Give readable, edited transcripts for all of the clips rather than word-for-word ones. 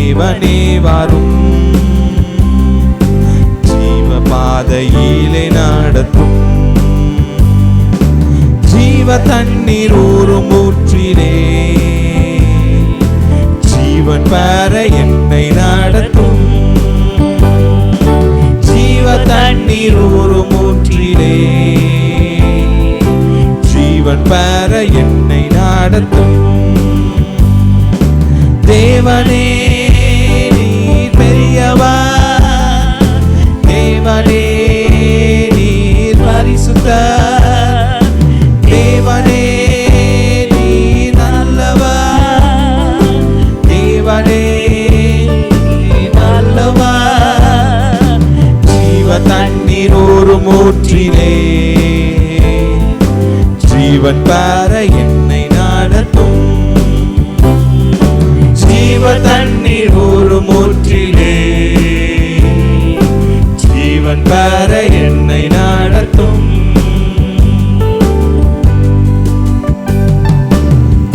தேவனே வாரும், ஜீவ பாதையிலே நடத்தும். ஜீவ தண்ணீர் ஊறும் ஊற்றிலே ஜீவன் பெற என்னை நடத்தும். ஜீவ தண்ணீர் ஊறும் ஊற்றிலே ஜீவன் பெற என்னை நடத்தும். தேவனே நீர் பெரியவர், தேவனே நீர் பரிசுத்தர், தேவனே நீர் நல்லவர், தேவனே நீர் நல்லவர். ஜீவ தண்ணீர் ஊறும் ஊற்றிலே ஜீவன் பெற என்னை நடத்தும். ஜீவ தண்ணீர் ஊறும் ஊற்றிலே ஜீவன் பெற என்னை நடத்தும்.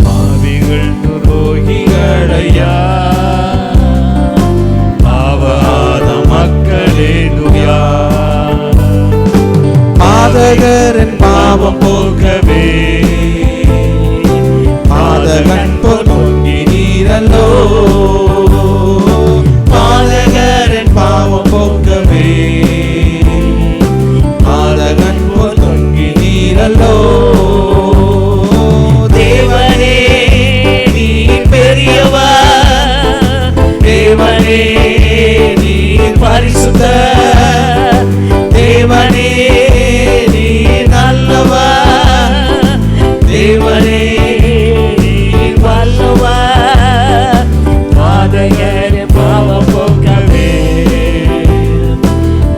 பாவிகள் துரோகிகளையா பாவாத மக்களேலுயா, பாதகரின் பாவம் போக்கவே பாதகன் பொங்கி நீரல்லோ, பாதகரின் பாவம் போக்கவே பாதகன் பொங்கி நீரல்லோ. தேவனே நீர் பெரியவர், தேவனே நீர் பரிசுத்தர், தேவனே நீர் நல்லவர், தேவனே நீர் வல்லவர். பாதகரின் பாவம் போக்கவே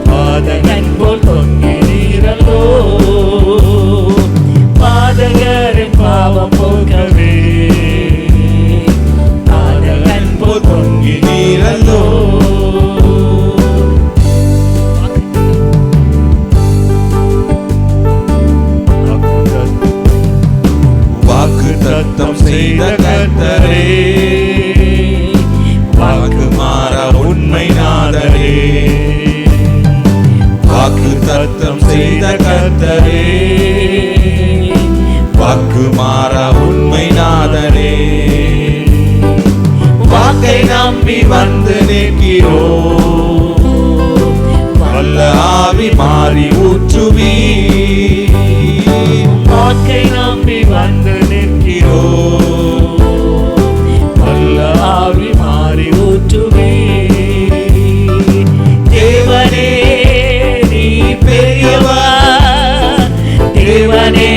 பாதகன் போல் தொங்கி நீரல்லோ, பாதகரின் பாவம் போக்கவே பாதகன் போல் தொங்கி நீரல்லோ. வாக்குத்தத்தம் செய்த கர்த்தரே, வாக்கு மாறா உண்மை நாதரே, வாக்குத்தத்தம் செய்த கர்த்தரே, வாக்கு மாறா உண்மை நாதரே. வாக்கை நம்பி வந்து நிற்கிறோம், வல்ல ஆவி மாறி ஊற்றுவி. வாக்கை நம்பி வந்து நிற்கிறோம், வல்ல ஆவி மாறி ஊற்றுவி. தேவனே நீ பெரியவர், தேவனே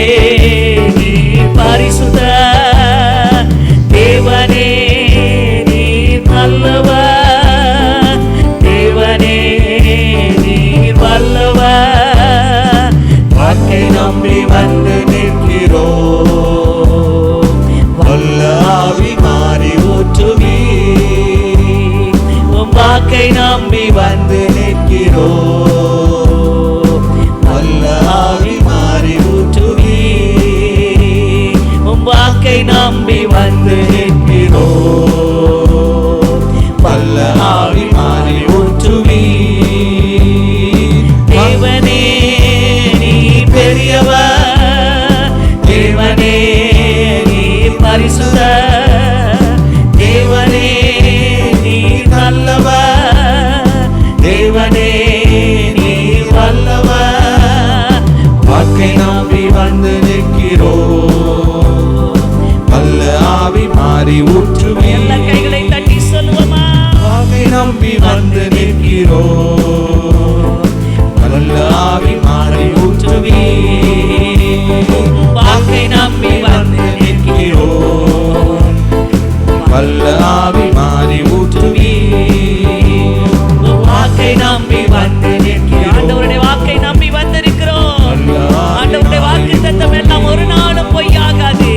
நீ பரிசுத்தர், தேவனே நீ நல்லவர், தேவனே நீ வல்லவர். வாக்கை நம்பி வந்து நிற்கிறோம், வல்ல ஆவி மாறி ஊற்றுவி. வாக்கை நம்பி வந்து நிற்கிறோம், வல்ல ஆவி மாறி ஊற்றுவி. வாக்கை நம்பி வந்து நிற்கிறோம், வல்ல ஆவி மாறி ஊற்றுவி. தேவனே நீ பெரியவர், தேவனே நீ பரிசுத்தர், தேவனே நீ நல்லவர், தேவனே நீ வல்லவர். வாக்கை நம்பி வந்து நிற்கிறோம், வல்ல ஆவி மாறி ஊற்றுவி. எல்லா கைகளை தட்டி சொல்லுவோமா? வாக்கை நம்பி வந்து நிற்கிறோம், வல்ல ஆவி மாறி ஊற்றுவி. வாக்கை நம்பி வந்து நிற்கிறோம், வல்ல ஆவி மாறி ஊற்றுவி. வாக்கை நம்பி வந்து நிற்கிறோம். ஆண்டவருடைய வாக்கை நம்பி வந்திருக்கிறோம். ஆண்டவருடைய வாக்குத்தத்தம் எல்லாம் ஒரு நாளும் பொய்யாகாது.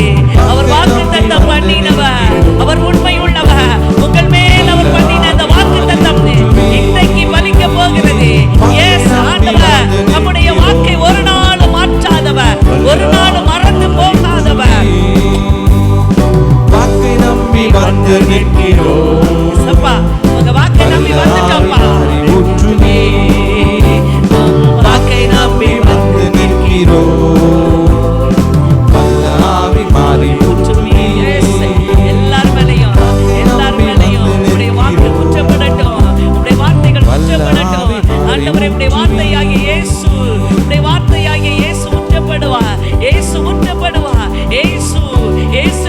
அவர் வாக்குத்தத்தம் பண்ணினவர், அவர் உண்மை உள்ளவர். உங்கள் மேல் அவர் பண்ணின அந்த வாக்குத்தத்தம் இன்றைக்கு பலிக்க போகிறது. ஆண்டவர் நம்முடைய வாக்கை ஒரு நாளும் மாற்றாதவர், ஒரு நாளும் மறந்து போகாதவர். வாக்கை நம்பி வந்து நம்பி வந்துட்டோம்ப்பா. ஊற்றுமே வாக்கை நம்பி வந்து நிற்கிறோம். வல்ல ஆவி மாறி ஊற்றுமே எல்லார் மேலையும் உடைய வாக்கு ஊற்றப்படட்டும். உடைய வார்த்தைகள் ஊற்றப்படட்டும். ஆண்டவரே, உடைய வார்த்தையாகிய இயேசு, உடைய வார்த்தையாகிய இயேசு ஊற்றப்படுவார். இயேசு ஊற்றப்படுவார். இயேசு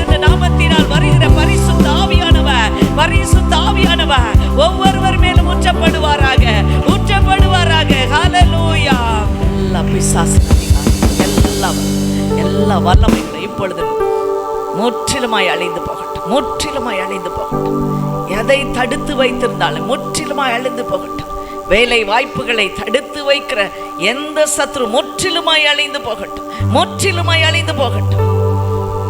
என்ற நாமத்தினால் வருகிற பரிசுத்த ஆவியானவர், பரிசுத்த ஆவியானவர் ஒவ்வொருவர் மேலும் ஊற்றப்படுவாராக, ஊற்றப்படுவாராக. ஹல்லேலூயா. எல்லா பிசாசுகளின் எல்லா வல்லமைகளும் இப்பொழுது முற்றிலுமாய் அழிந்து போகட்டும், முற்றிலுமாய் அழிந்து போகட்டும். எதை தடுத்து வைத்திருந்தாலும் முற்றிலுமாய் அழிந்து போகட்டும். வேலை வாய்ப்புகளை தடுத்து வைக்கிற எந்த சத்ரு முற்றிலுமாய் அழிந்து போகட்டும், முற்றிலுமாய் அழிந்து போகட்டும்.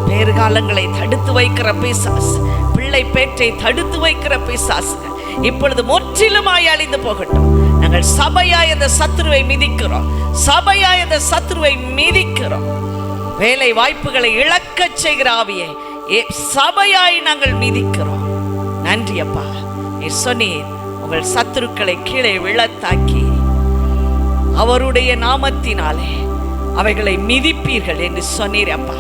பேறுகாலங்களை தடுத்து வைக்கிற பிசாசு, பிள்ளை பேற்றை தடுத்து வைக்கிற பிசாசுகள் இப்பொழுது முற்றிலுமாய் அழிந்து போகட்டும். நாங்கள் சபையாய் அந்த சத்ருவை மிதிக்கிறோம், சபையாய் அந்த சத்ருவை மிதிக்கிறோம். வேலை வாய்ப்புகளை இழக்க செய்கிற ஆவியை சபையாய் நாங்கள் மிதிக்கிறோம். நன்றி அப்பா. நீர் சொன்னீர், உங்கள் சத்துருக்களை கீழே விழத்தாக்கி அவருடைய நாமத்தினாலே அவைகளை மிதிப்பீர்கள் என்று சொன்னீர் அப்பா.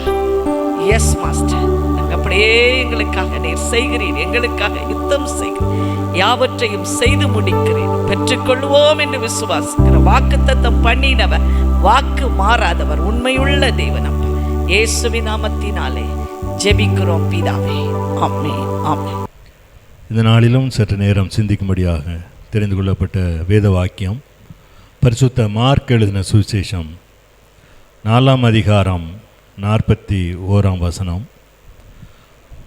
எஸ் மாஸ்டர், அப்படியே எங்களுக்காக நீர் செய்கிறீர், எங்களுக்காக யுத்தம் செய்கிறீர், யாவற்றையும் செய்து முடிக்கிறேன். பெற்றுக்கொள்வோம் என்று விசுவாசிக்கிற வாக்குத்தத்தம் பண்ணினவர், வாக்கு மாறாதவர், உண்மையுள்ள தேவன் அப்பா. இயேசுவின் நாமத்தினாலே ஜெபிக்கிறோம் பிதாவே. ஆமென், ஆமென். இந்த நாளிலும் சற்று நேரம் சிந்திக்கும்படியாக தெரிந்து கொள்ளப்பட்ட வேத வாக்கியம் பரிசுத்த மார்க் எழுதின சுவிசேஷம் 4ஆம் அதிகாரம் 41ஆம் வசனம்.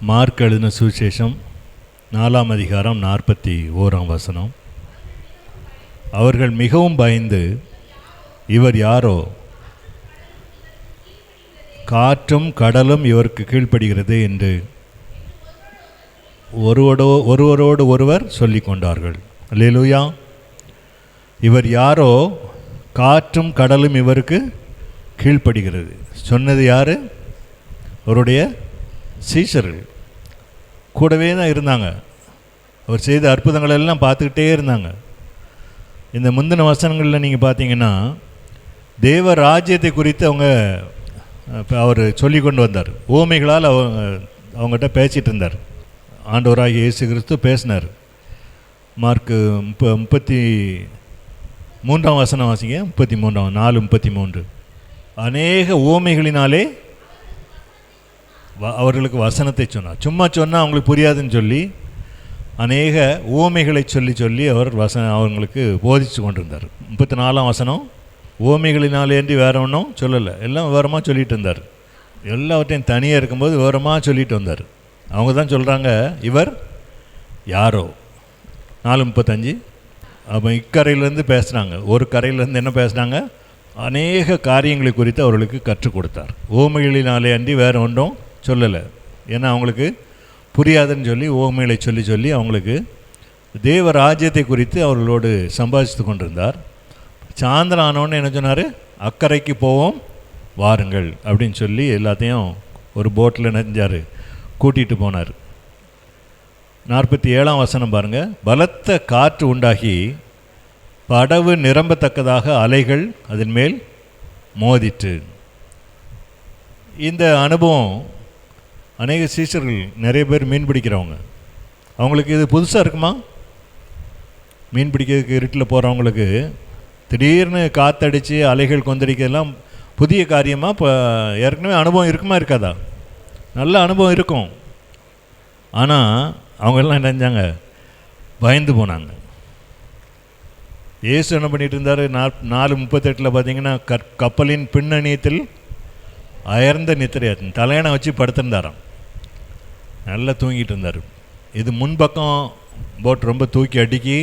மார்க் எழுதின சுவிசேஷம் 4ஆம் அதிகாரம் 41ஆம் வசனம். அவர்கள் மிகவும் பயந்து, இவர் யாரோ, காற்றும் கடலும் இவருக்கு கீழ்ப்படுகிறது என்று ஒருவரோடு ஒருவர் சொல்லிக் கொண்டார்கள். அல்லேலூயா. இவர் யாரோ, காற்றும் கடலும் இவருக்கு கீழ்ப்படுகிறது. சொன்னது யார்? அவருடைய சீஷர்கள். கூடவே தான் இருந்தாங்க. அவர் செய்த அற்புதங்கள் எல்லாம் பார்த்துக்கிட்டே இருந்தாங்க. இந்த முந்தின வசனங்களில் நீங்கள் பார்த்தீங்கன்னா தேவ ராஜ்யத்தை குறித்து அவர் சொல்லி கொண்டு வந்தார். ஓமைகளால் அவங்ககிட்ட பேசிகிட்டு இருந்தார். ஆண்டவராகிய இயேசு கிறிஸ்து பேசினார். மார்க்கு 33ஆம் வசனம் வாசிங்க. 4:33. அநேக ஓமைகளினாலே அவர்களுக்கு வசனத்தை சொன்னார். சும்மா சொன்னால் அவங்களுக்கு புரியாதுன்னு சொல்லி அநேக ஓமைகளை சொல்லி அவர் அவங்களுக்கு போதித்து கொண்டிருந்தார். 34ஆம் வசனம், ஓமைகளினாலேன்றி வேற ஒன்றும் சொல்லலை, எல்லாம் விவரமாக சொல்லிட்டு இருந்தார். எல்லாவற்றையும் தனியாக இருக்கும்போது விவரமாக சொல்லிட்டு வந்தார். அவங்க தான் சொல்கிறாங்க, இவர் யாரோ. 4:35. அப்போ இக்கரையிலேருந்து பேசுகிறாங்க. ஒரு கரையிலேருந்து என்ன பேசுகிறாங்க? அநேக காரியங்களை குறித்து அவர்களுக்கு கற்றுக் கொடுத்தார். ஓமைகளினாலே அன்றி வேறு ஒன்றும் சொல்லலை. ஏன்னா அவங்களுக்கு புரியாதுன்னு சொல்லி ஓமைகளை சொல்லி அவங்களுக்கு தேவ ராஜ்யத்தை குறித்து அவர்களோடு சம்பாதித்து கொண்டிருந்தார். சாயந்தரம் ஆனோன்னு என்ன சொன்னார்? அக்கறைக்கு போவோம் வாருங்கள் அப்படின்னு சொல்லி எல்லாத்தையும் ஒரு போட்டில் நினைஞ்சார், கூட்டிகிட்டு போனார். 47ஆம் வசனம் பாருங்கள். பலத்த காற்று உண்டாகி படவு நிரம்பத்தக்கதாக அலைகள் அதன் மேல் மோதிற்று. இந்த அனுபவம் அநேக சீஷர்கள், நிறைய பேர் மீன் பிடிக்கிறவங்க, அவங்களுக்கு இது புதுசாக இருக்குமா? மீன் பிடிக்கிறதுக்கு இருட்டில் போகிறவங்களுக்கு திடீர்னு காற்றடிச்சு அலைகள் கொந்தளிக்கலாம் புதிய காரியமாக இப்போ ஏற்கனவே அனுபவம் இருக்குமா இருக்காதா? நல்ல அனுபவம் இருக்கும். ஆனால் அவங்கெல்லாம் என்ன செஞ்சாங்க? பயந்து போனாங்க. இயேசு என்ன பண்ணிகிட்டு இருந்தார்? 4:38 பார்த்தீங்கன்னா கப்பலின் பின்னணியத்தில் அயர்ந்த நித்திரையாத்தின் தலையணை வச்சு படுத்திருந்தாராம். நல்லா தூங்கிட்டு இருந்தார். இது முன்பக்கம் போட் ரொம்ப தூக்கி அடுக்கி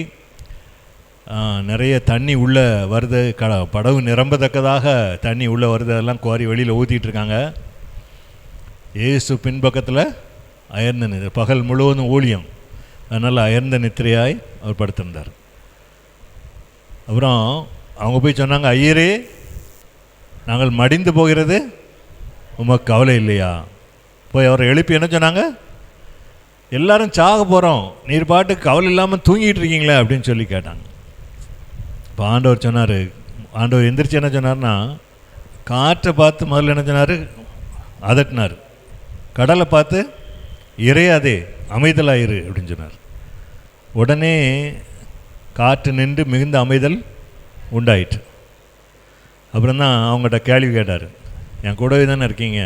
நிறைய தண்ணி உள்ளே வருது, படகு நிரம்பத்தக்கதாக தண்ணி உள்ளே வருது, அதெல்லாம் குவாரி வெளியில் ஊற்றிட்டுருக்காங்க. இயேசு பின்பக்கத்தில் அயர்ந்த நித்திரை, பகல் முழுவதும் ஊழியம், அதனால் அயர்ந்த நித்திரையாய் அவர் படுத்திருந்தார். அப்புறம் அவங்க போய் சொன்னாங்க, ஐயரே நாங்கள் மடிந்து போகிறது உமக்கு கவலை இல்லையா? போய் அவரை எழுப்பி என்ன சொன்னாங்க? எல்லாரும் சாக போகிறோம், நீர் பாட்டுக்கு கவலை இல்லாமல் தூங்கிட்டு இருக்கீங்களே அப்படின்னு சொல்லி கேட்டாங்க. இப்போ ஆண்டவர் சொன்னார், ஆண்டவர் எந்திரிச்சு என்ன சொன்னார்னா, காற்றை பார்த்து முதல்ல என்ன சொன்னார், அதட்டினார். கடலை பார்த்து இறையாதே, அமைதலாயிரு அப்படின்னு சொன்னார். உடனே காற்று நின்று மிகுந்த அமைதல் உண்டாயிற்று. அப்புறம் தான் அவங்கள்ட்ட கேள்வி கேட்டார், என் கூடவே தானே இருக்கீங்க,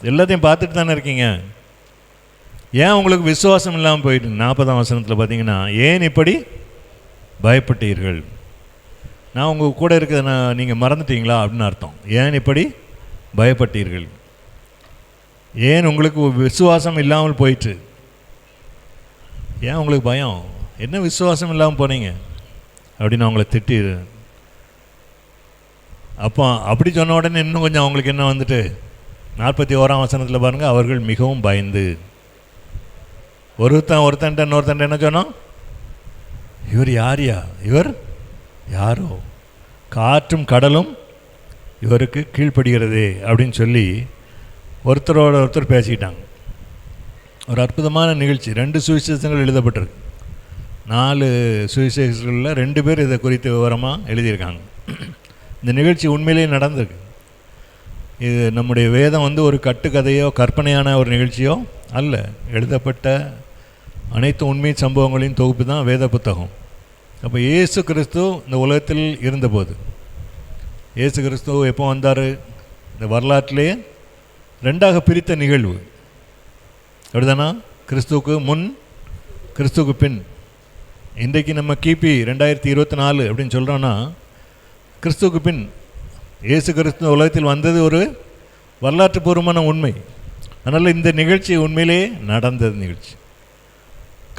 எல்லாத்தையும் பார்த்துட்டு தானே இருக்கீங்க, ஏன் உங்களுக்கு விசுவாசம் இல்லாமல் போயிட்டு? 40ஆம் வசனத்தில் பார்த்தீங்கன்னா, ஏன் இப்படி பயப்பட்டீர்கள், நான் உங்கள் கூட இருக்கிறத நீங்கள் மறந்துட்டீங்களா அப்படின்னு அர்த்தம். ஏன் இப்படி பயப்பட்டீர்கள், ஏன் உங்களுக்கு விசுவாசம் இல்லாமல் போயிட்டு, ஏன் உங்களுக்கு பயம், என்ன விசுவாசம் இல்லாமல் போனீங்க அப்படின்னு அவங்கள திட்டி. அப்போ அப்படி சொன்ன உடனே இன்னும் கொஞ்சம் அவங்களுக்கு என்ன வந்துட்டு 41ஆம் வசனத்தில் பாருங்கள், அவர்கள் மிகவும் பயந்து. ஒருத்தன்ட்ட இன்னொருத்தன்ட்ட என்ன சொன்னோம், இவர் யாரியா, இவர் யாரோ, காற்றும் கடலும் இவருக்கு கீழ்ப்படுகிறதே அப்படின்னு சொல்லி ஒருத்தரோட ஒருத்தர் பேசிக்கிட்டாங்க. ஒரு அற்புதமான நிகழ்ச்சி. 2 சுவிசேஷங்கள் எழுதப்பட்டிருக்கு. 4 சுவிசேஷங்களில் 2 பேர் இதை குறித்து விவரமாக எழுதியிருக்காங்க. இந்த நிகழ்ச்சி உண்மையிலேயே நடந்திருக்கு. இது நம்முடைய வேதம் வந்து ஒரு கட்டுக்கதையோ கற்பனையான ஒரு நிகழ்ச்சியோ அல்ல. எழுதப்பட்ட அனைத்து உண்மை சம்பவங்களின் தொகுப்பு தான் வேத புத்தகம். அப்போ இயேசு கிறிஸ்து இந்த உலகத்தில் இருந்தபோது, இயேசு கிறிஸ்து எப்போ வந்தார், இந்த வரலாற்றிலேயே 2ஆக பிரித்த நிகழ்வு அப்படிதானா, கிறிஸ்துவுக்கு முன், கிறிஸ்துவுக்கு பின். இன்றைக்கு நம்ம கிபி 2024 அப்படின்னு சொல்கிறோன்னா, கிறிஸ்துவுக்கு பின் இயேசு கிறிஸ்து உலகத்தில் வந்தது ஒரு வரலாற்று பூர்வமான உண்மை. அதனால் இந்த நிகழ்ச்சி உண்மையிலே நடந்தது நிகழ்ச்சி.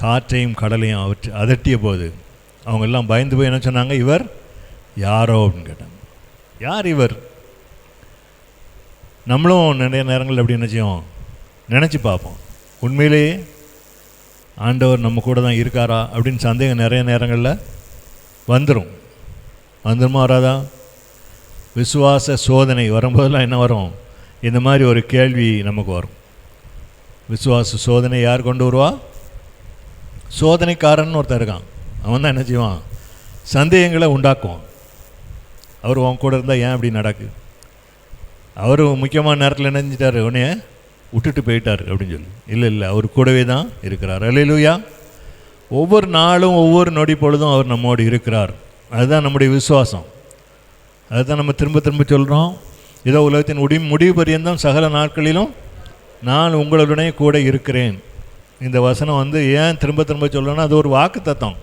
காற்றையும் கடலையும் அதட்டிய போது அவங்க எல்லாம் பயந்து போய் என்ன சொன்னாங்க, இவர் யாரோ அப்படின்னு கேட்டாங்க. யார் இவர்? நம்மளும் நிறைய நேரங்கள் எப்படி நினச்சோம், நினச்சி பார்ப்போம், உண்மையிலேயே ஆண்டவர் நம்ம கூட தான் இருக்காரா அப்படின்னு சந்தேகம் நிறைய நேரங்களில் வந்துருமா வராதா? விசுவாச சோதனை வரும்போதெல்லாம் என்ன வரும், இந்த மாதிரி ஒரு கேள்வி நமக்கு வரும். விசுவாச சோதனை யார் கொண்டு வருவா? சோதனைக்காரன் ஒருத்தர் இருக்கான். அவன் தான் என்ன செய்வான், சந்தேகங்களை உண்டாக்குவான். அவர் உன் கூட இருந்தால் ஏன் அப்படி நடக்கு, அவர் முக்கியமான நேரத்தில் என்ன செஞ்சிட்டார், உடனே விட்டுட்டு போயிட்டார் அப்படின்னு சொல்லி. இல்லை அவர் கூடவே தான் இருக்கிறார். அல்லேலூயா. ஒவ்வொரு நாளும் ஒவ்வொரு நொடி பொழுதும் அவர் நம்மோடு இருக்கிறார். அதுதான் நம்முடைய விசுவாசம். அதுதான் நம்ம திரும்ப திரும்ப சொல்கிறோம். ஏதோ உலகத்தின் முடிவு பரியந்தம் சகல நாட்களிலும் நான் உங்களுடனே கூட இருக்கிறேன். இந்த வசனம் வந்து ஏன் திரும்ப திரும்ப சொல்கிறோன்னா, அது ஒரு வாக்கு தத்தம்.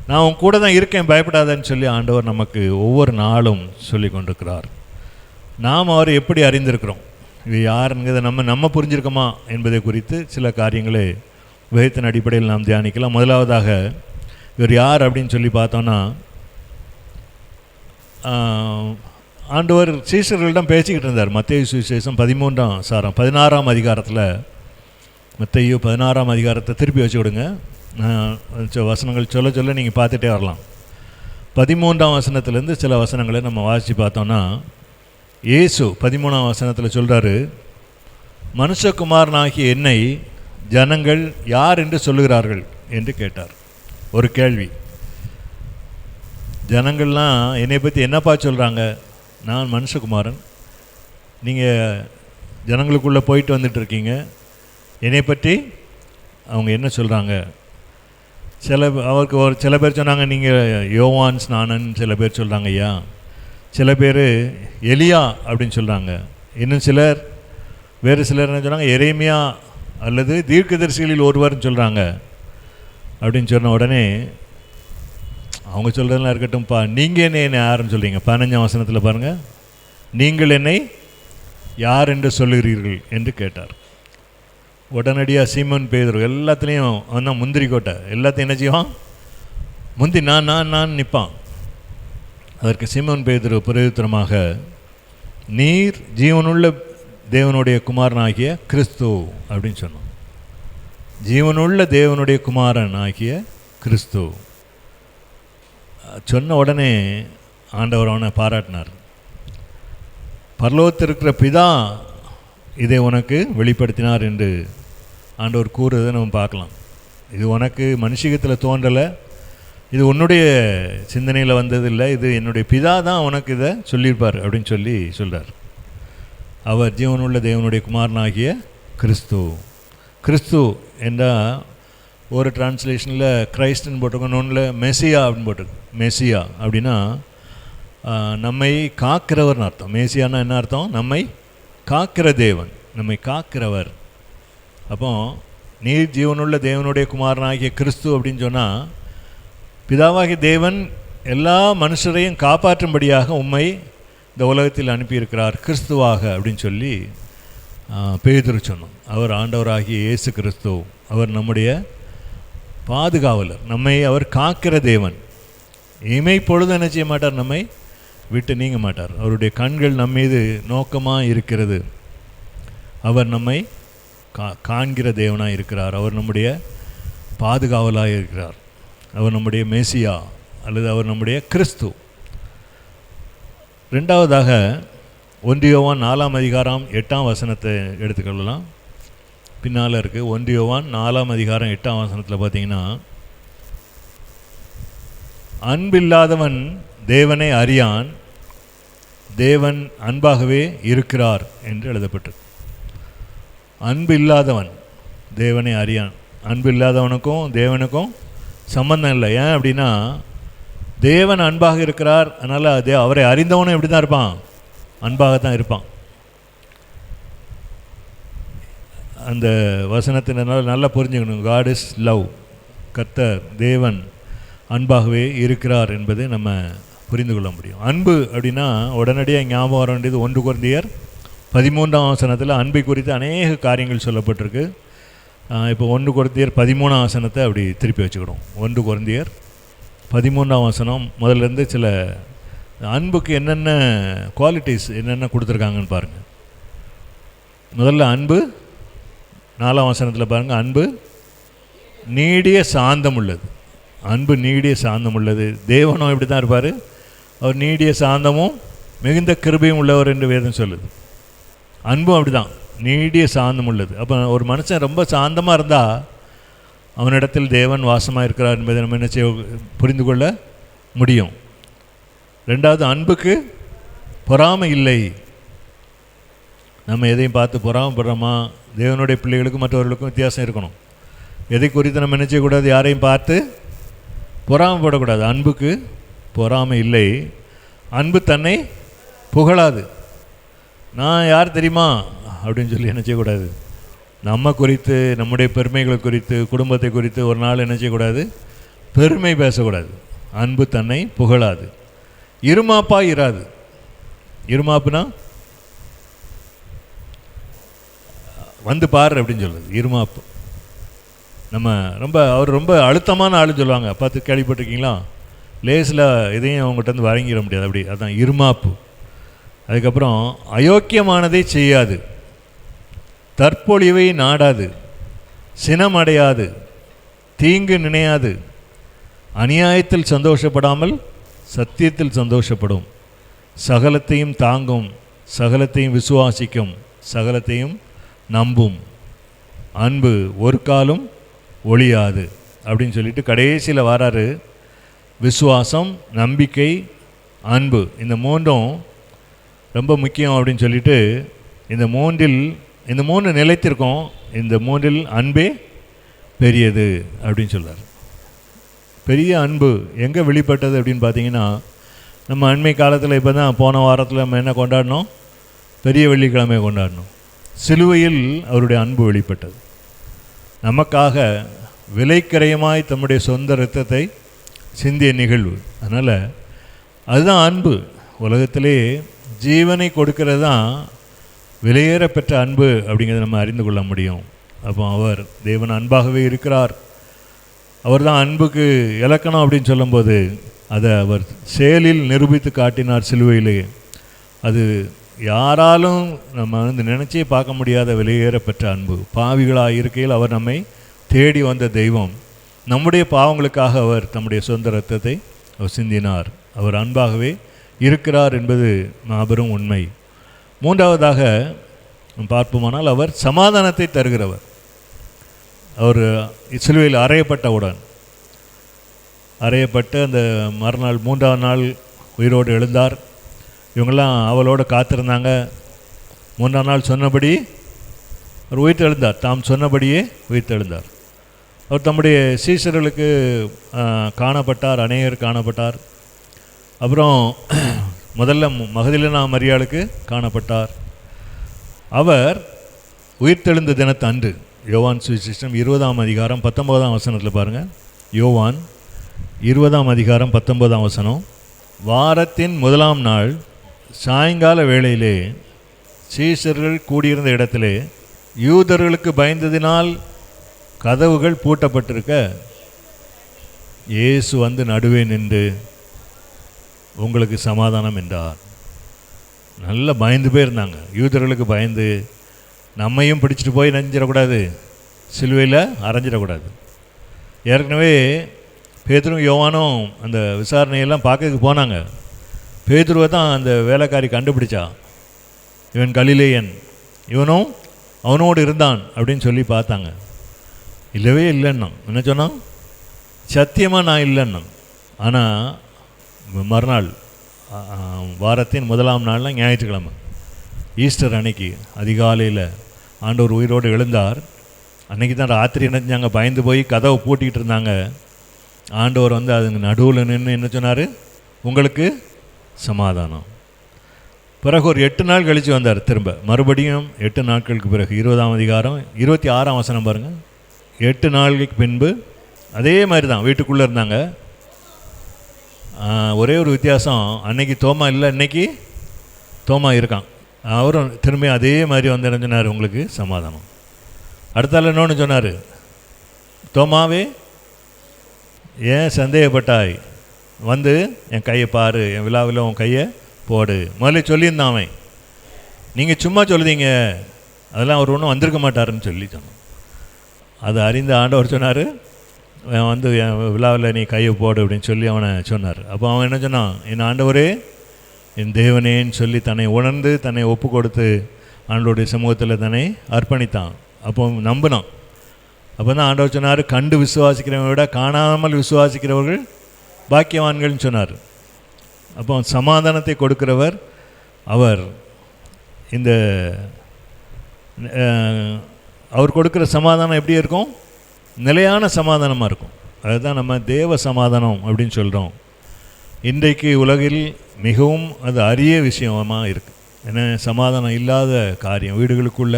நான் உன் கூட தான் இருக்கேன், பயப்படாதன்னு சொல்லி ஆண்டவர் நமக்கு ஒவ்வொரு நாளும் சொல்லி கொண்டிருக்கிறார். நாம் அவரை எப்படி அறிந்திருக்கிறோம், இது யாருங்கிறத நம்ம புரிஞ்சிருக்கோமா என்பதை குறித்து சில காரியங்களை வேதத்தின் அடிப்படையில் நாம் தியானிக்கலாம். முதலாவதாக இவர் யார் அப்படின்னு சொல்லி பார்த்தோன்னா, ஆண்டவர் சீஷர்களிடம் பேசிக்கிட்டு இருந்தார். மத்தேயு சுவிசேஷம் 16ஆம் அதிகாரத்தில், மத்தேயு 16ஆம் அதிகாரத்தை திருப்பி வச்சு விடுங்க, வசனங்கள் சொல்ல சொல்ல நீங்கள் பார்த்துட்டே வரலாம். 13ஆம் வசனத்துலேருந்து சில வசனங்களை நம்ம வாசித்து பார்த்தோன்னா, இயேசு 13ஆம் வசனத்தில் சொல்கிறாரு, மனுஷகுமாரனாகிய என்னை ஜனங்கள் யார் என்று சொல்லுகிறார்கள் என்று கேட்டார். ஒரு கேள்வி. ஜனங்கள்லாம் என்னை பற்றி என்னப்பா சொல்கிறாங்க? நான் மனுஷகுமாரன், நீங்கள் ஜனங்களுக்குள்ளே போயிட்டு வந்துட்டுருக்கீங்க, என்னை பற்றி அவங்க என்ன சொல்கிறாங்க? சில பேர் சொன்னாங்க நீங்கள் யோவான் ஸ்நானன், சில பேர் சொல்கிறாங்க ஐயா, சில பேர் எலியா அப்படின்னு சொல்கிறாங்க, இன்னும் வேறு சிலர் என்ன சொல்கிறாங்க, எரேமியா அல்லது தீர்க்கதரிசிகளில் ஒருவர்னு சொல்கிறாங்க அப்படின்னு சொன்ன உடனே அவங்க சொல்கிறதெல்லாம் இருக்கட்டும்ப்பா, நீங்கள் என்னை யாருன்னு சொல்கிறீங்க? 15ஆம் வசனத்தில் பாருங்கள், நீங்கள் என்னை யார் என்று சொல்லுகிறீர்கள் என்று கேட்டார். உடனடியாக சீமோன் பேதுரு எல்லாத்துலேயும் அவன் தான் முந்திரி கோட்டை, எல்லாத்தையும் என்ன செய்வான், முந்தி நான் நிற்பான். அதற்கு சீமோன் பேதுரு பிரயுத்தரமாக, நீர் ஜீவனுள்ள தேவனுடைய குமாரனாகிய கிறிஸ்து அப்படின்னு சொன்னான். ஜீவனுள்ள தேவனுடைய குமாரன் ஆகிய கிறிஸ்து சொன்ன உடனே ஆண்டவர் அவனை பாராட்டினார். பரலோகத்தில் இருக்கிற பிதா இதை உனக்கு வெளிப்படுத்தினார் என்று ஆண்டவர் கூறுறதை நம்ம பார்க்கலாம். இது உனக்கு மனுஷிகத்தில் தோன்றலை, இது உன்னுடைய சிந்தனையில் வந்ததில்லை, இது என்னுடைய பிதா தான் உனக்கு இதை சொல்லியிருப்பார் அப்படின்னு சொல்லி சொல்கிறார். அவர் ஜீவனுள்ள தேவனுடைய குமாரனாகிய கிறிஸ்து. கிறிஸ்து என்றால் ஒரு டிரான்ஸ்லேஷனில் கிரைஸ்ட்னு போட்டிருக்கோம், ஒன்றில் மெசியா அப்படின்னு போட்டிருக்கு. மெசியா அப்படின்னா நம்மை காக்கிறவர்னு அர்த்தம். மேசியானா என்ன அர்த்தம்? நம்மை காக்கிற தேவன், நம்மை காக்கிறவர். அப்போ நீர் ஜீவனுள்ள தேவனுடைய குமாரனாகிய கிறிஸ்து அப்படின்னு சொன்னால், பிதாவாகிய தேவன் எல்லா மனுஷரையும் காப்பாற்றும்படியாக உம்மை இந்த உலகத்தில் அனுப்பியிருக்கிறார் கிறிஸ்துவாக அப்படின்னு சொல்லி பேதுரு சொன்னோம். அவர் ஆண்டவராகிய இயேசு கிறிஸ்து, அவர் நம்முடைய பாதுகாவலர், நம்மை அவர் காக்கிற தேவன். இமை பொழுது என்ன செய்ய மாட்டார், நம்மை விட்டு நீங்க மாட்டார். அவருடைய கண்கள் நம்ம மீது நோக்கமாக இருக்கிறது. அவர் நம்மை காண்கிற தேவனாக இருக்கிறார். அவர் நம்முடைய பாதுகாவலாக இருக்கிறார். அவர் நம்முடைய மேசியா அல்லது அவர் நம்முடைய கிறிஸ்து. ரெண்டாவதாக 1 யோவான் 4ஆம் அதிகாரம் 8ஆம் வசனத்தை எடுத்துக்கொள்ளலாம். பின்னால் இருக்குது. 1 யோவான் 4ஆம் அதிகாரம் 8ஆம் வசனத்தில் பார்த்தீங்கன்னா, அன்பில்லாதவன் தேவனை அறியான், தேவன் அன்பாகவே இருக்கிறார் என்று எழுதப்பட்டது. அன்பு இல்லாதவன் தேவனை அறியான். அன்பு இல்லாதவனுக்கும் தேவனுக்கும் சம்பந்தம் இல்லை. ஏன் அப்படின்னா, தேவன் அன்பாக இருக்கிறார், அதனால் அவரை அறிந்தவனும் எப்படி தான் இருப்பான், அன்பாகத்தான் இருப்பான். அந்த வசனத்தினால நல்லா புரிஞ்சுக்கணும். God is love. கர்த்தர் தேவன் அன்பாகவே இருக்கிறார் என்பதை நம்ம புரிந்து கொள்ள முடியும். அன்பு அப்படின்னா உடனடியாக ஞாபகம் வர வேண்டியது 1 கொரிந்தியர் 13ஆம் வசனத்தில் அன்பை குறித்து அநேக காரியங்கள் சொல்லப்பட்டிருக்கு. இப்போ 1 கொரிந்தியர் 13ஆம் வசனத்தை அப்படி திருப்பி வச்சுக்கிடும். 1 கொரிந்தியர் 13ஆம் வசனம் முதல்லேருந்து சில அன்புக்கு என்னென்ன குவாலிட்டிஸ் என்னென்ன கொடுத்துருக்காங்கன்னு பாருங்கள். முதல்ல அன்பு 4ஆம் வசனத்தில் பாருங்கள், அன்பு நீடிய சாந்தம் உள்ளது. அன்பு நீடிய சாந்தம் உள்ளது. தேவனும் இப்படி தான் இருப்பார், அவர் நீடிய சாந்தமும் மிகுந்த கிருபையும் உள்ளவர் என்று வேதம் சொல்லுது. அன்பும் அப்படி தான், நீடிய சாந்தம் உள்ளது. அப்போ ஒரு மனுஷன் ரொம்ப சாந்தமாக இருந்தால் அவனிடத்தில் தேவன் வாசமாக இருக்கிறார் என்பதை நம்ம என்ன செய்ய புரிந்து கொள்ள முடியும். ரெண்டாவது, அன்புக்கு பொறாமை இல்லை. நம்ம எதையும் பார்த்து பொறாமைப்படுறோமா? தேவனுடைய பிள்ளைகளுக்கும் மற்றவர்களுக்கும் வித்தியாசம் இருக்கணும். எதை குறித்து நம்ம என்ன செய்யக்கூடாது, யாரையும் பார்த்து பொறாமைப்படக்கூடாது. அன்புக்கு பொறாமை இல்லை. அன்பு தன்னை புகழாது. நான் யார் தெரியுமா அப்படின்னு சொல்லி என்ன செய்யக்கூடாது, நம்ம குறித்து, நம்முடைய பெருமைகள் குறித்து, குடும்பத்தை குறித்து ஒரு நாள் என்ன செய்யக்கூடாது, பெருமை பேசக்கூடாது. அன்பு தன்னை புகழாது. இருமாப்பாக இராது. இருமாப்புனா வந்து பாரு அப்படின்னு சொல்லுது. இருமாப்பு நம்ம அவர் ரொம்ப அழுத்தமான ஆளுன்னு சொல்லுவாங்க, பார்த்து கேள்விப்பட்டிருக்கீங்களா? லேஸில் இதையும் அவங்ககிட்ட வந்து வாங்கிட முடியாது, அப்படி. அதுதான் இருமாப்பு. அதுக்கப்புறம் அயோக்கியமானதை செய்யாது, தற்பொழிவை நாடாது, சினம் அடையாது, தீங்கு நினையாது, அநியாயத்தில் சந்தோஷப்படாமல் சத்தியத்தில் சந்தோஷப்படும், சகலத்தையும் தாங்கும், சகலத்தையும் விசுவாசிக்கும், சகலத்தையும் நம்பும். அன்பு ஒரு காலும் ஒழியாது அப்படின்னு சொல்லிட்டு கடைசியில் வராரு. விசுவாசம், நம்பிக்கை, அன்பு, இந்த மூன்றும் ரொம்ப முக்கியம் அப்படின்னு சொல்லிட்டு இந்த மூன்று நிலைத்திருக்கோம். இந்த மூன்றில் அன்பே பெரியது அப்படின்னு சொல்கிறார். பெரிய அன்பு எங்கே வெளிப்பட்டது அப்படின்னு பார்த்தீங்கன்னா, நம்ம அண்மை காலத்தில் இப்போ தான் போன வாரத்தில் நம்ம என்ன கொண்டாடினோம், பெரிய வெள்ளிக்கிழமை கொண்டாடினோம். சிலுவையில் அவருடைய அன்பு வெளிப்பட்டது. நமக்காக விலைக்கரையமாய் தம்முடைய சொந்த இரத்தத்தை சிந்திய நிகழ்வு. அதனால் அதுதான் அன்பு. உலகத்திலே ஜீவனை கொடுக்கிறது தான் விலையேற பெற்ற அன்பு அப்படிங்கிறத நம்ம அறிந்து கொள்ள முடியும். அப்போ அவர் தேவன் அன்பாகவே இருக்கிறார். அவர் தான் அன்புக்கு இலக்கணம் அப்படின்னு சொல்லும்போது அதை அவர் செயலில் நிரூபித்து காட்டினார் சிலுவையிலே. அது யாராலும் நம்ம நினச்சே பார்க்க முடியாத விலையேற பெற்ற அன்பு. பாவிகளாக இருக்கையில் அவர் நம்மை தேடி வந்த தெய்வம். நம்முடைய பாவங்களுக்காக அவர் தம்முடைய சொந்த இரத்தத்தை அவர் சிந்தினார். அவர் அன்பாகவே இருக்கிறார் என்பது மாபெரும் உண்மை. மூன்றாவதாக பார்ப்போமானால் அவர் சமாதானத்தை தருகிறவர். அவர் சிலுவையில் அறையப்பட்டு அந்த மறுநாள் 3ஆம் நாள் உயிரோடு எழுந்தார். இவங்கெல்லாம் அவளோடு காத்திருந்தாங்க. 3ஆம் நாள் சொன்னபடி அவர் உயிர்த்தெழுந்தார். தாம் சொன்னபடியே உயிர்த்தெழுந்தார். அவர் தம்முடைய சீஷர்களுக்கு காணப்பட்டார், அநேகர் காணப்பட்டார். அப்புறம் முதல்ல மகதலேனா மரியாளுக்கு காணப்பட்டார். அவர் உயிர்த்தெழுந்த தினத்து அன்று யோவான் சுவிசேஷம் 20ஆம் அதிகாரம் 19ஆம் வசனத்தில் பாருங்கள். யோவான் 20ஆம் அதிகாரம் 19ஆம் வசனம். வாரத்தின் முதலாம் நாள் சாயங்கால வேளையிலே சீஷர்கள் கூடியிருந்த இடத்திலே யூதர்களுக்கு பயந்ததினால் கதவுகள் பூட்டப்பட்டிருக்க இயேசு வந்து நடுவே நின்று உங்களுக்கு சமாதானம் என்றார். நல்லா பயந்து போயிருந்தாங்க. யூதர்களுக்கு பயந்து நம்மையும் பிடிச்சிட்டு போய் நெஞ்சிடக்கூடாது, சிலுவையில் அரைஞ்சிடக்கூடாது. ஏற்கனவே பேதுரும் யோவானும் அந்த விசாரணையெல்லாம் பார்க்கறதுக்கு போனாங்க. பேதுருவை தான் அந்த வேலைக்காரி கண்டுபிடிச்சா. இவன் கலிலேயன், இவனும் அவனோடு இருந்தான் அப்படின்னு சொல்லி பார்த்தாங்க. இல்லவே இல்லைன்னா என்ன சொன்னான்? சத்தியமாக நான் இல்லைன்னா. ஆனால் மறுநாள் வாரத்தின் முதலாம் நாள்லாம் ஞாயிற்றுக்கிழமை ஈஸ்டர் அன்னைக்கு அதிகாலையில் ஆண்டவர் உயிரோடு எழுந்தார். அன்றைக்கி தான் ராத்திரி என்ன செஞ்சாங்க? பயந்து போய் கதவை பூட்டிக்கிட்டு இருந்தாங்க. ஆண்டவர் வந்து அதுங்க நடுவில் நின்று என்ன சொன்னார்? உங்களுக்கு சமாதானம். பிறகு ஒரு 8 நாள் கழித்து வந்தார். திரும்ப மறுபடியும் 8 நாட்களுக்கு பிறகு 20ஆம் அதிகாரம் 26ஆம் வசனம் பாருங்கள். 8 நாளுக்கு பின்பு அதே மாதிரி தான் வீட்டுக்குள்ளே இருந்தாங்க. ஒரே ஒரு வித்தியாசம், அன்னைக்கு தோமா இல்லை, இன்னைக்கு தோமா இருக்கான். அவரும் திரும்பி அதே மாதிரி வந்து என்ன சொன்னார்? உங்களுக்கு சமாதானம். அடுத்தால இன்னொன்று சொன்னார், தோமாவே ஏன் சந்தேகப்பட்டாய்? வந்து என் கையை பாரு, என் விழாவில் உன் கையை போடு. முதல்ல சொல்லியிருந்தான் அவன். நீங்கள் சும்மா சொல்லுதீங்க, அதெல்லாம் அவர் ஒன்றும் வந்திருக்க மாட்டாருன்னு சொல்லி சொன்னான். அதை அறிந்த ஆண்டவர் சொன்னார், வந்து என் விழாவில் நீ கையை போடு அப்படின்னு சொல்லி அவனை சொன்னார். அப்போ அவன் என்ன சொன்னான்? என் ஆண்டவரே, என் தேவனேன்னு சொல்லி தன்னை உணர்ந்து தன்னை ஒப்பு கொடுத்து ஆண்டவருடைய சமூகத்தில் தன்னை அர்ப்பணித்தான். அப்போ நம்பினான். அப்போ தான் ஆண்டவர் சொன்னார், கண்டு விசுவாசிக்கிறவங்களை விட காணாமல் விசுவாசிக்கிறவர்கள் பாக்கியவான்கள்னு சொன்னார். அப்போ சமாதானத்தை கொடுக்கிறவர் அவர். இந்த அவர் கொடுக்குற சமாதானம் எப்படி இருக்கும்? நிலையான சமாதானமாக இருக்கும். அதுதான் நம்ம தேவ சமாதானம் அப்படின்னு சொல்கிறோம். இன்றைக்கு உலகில் மிகவும் அது அரிய விஷயமாக இருக்குது. ஏன்னா சமாதானம் இல்லாத காரியம் வீடுகளுக்குள்ள,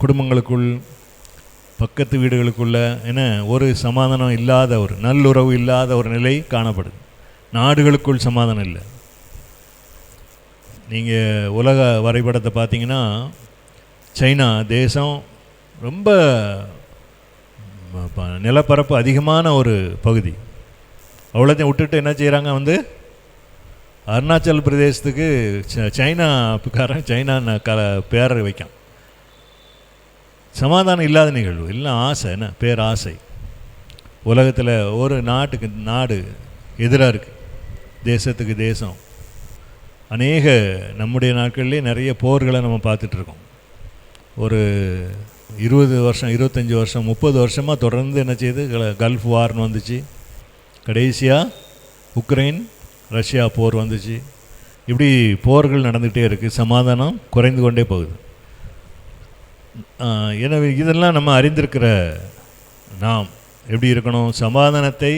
குடும்பங்களுக்குள், பக்கத்து வீடுகளுக்குள்ள என்ன ஒரு சமாதானம் இல்லாத, ஒரு நல்லுறவு இல்லாத ஒரு நிலை காணப்படுது. நாடுகளுக்குள் சமாதானம் இல்லை. நீங்கள் உலக வரைபடத்தை பார்த்தீங்கன்னா சைனா தேசம் ரொம்ப நிலப்பரப்பு அதிகமான ஒரு பகுதி. அவ்வளோத்தையும் விட்டுட்டு என்ன செய்கிறாங்க? வந்து அருணாச்சல் பிரதேசத்துக்கு சைனாக்காரன் சைனா பேரை வைக்கான். சமாதானம் இல்லாத நிகழ்வு, இல்லை ஆசை, என்ன பேராசை. உலகத்தில் ஒரு நாட்டுக்கு நாடு எதிராக இருக்குது, தேசத்துக்கு தேசம். அநேக நம்முடைய நாட்கள்லேயே நிறைய போர்களை நம்ம பார்த்துட்ருக்கோம். ஒரு 20 வருஷம், 25 வருஷம், 30 வருஷமாக தொடர்ந்து என்ன செய்யுது? கல்ஃப் வார்னு வந்துச்சு. கடைசியாக உக்ரைன் ரஷ்யா போர் வந்துச்சு. இப்படி போர்கள் நடந்துகிட்டே இருக்குது. சமாதானம் குறைந்து கொண்டே போகுது. எனவே இதெல்லாம் நம்ம அறிந்திருக்கிற நாம் எப்படி இருக்கணும்? சமாதானத்தை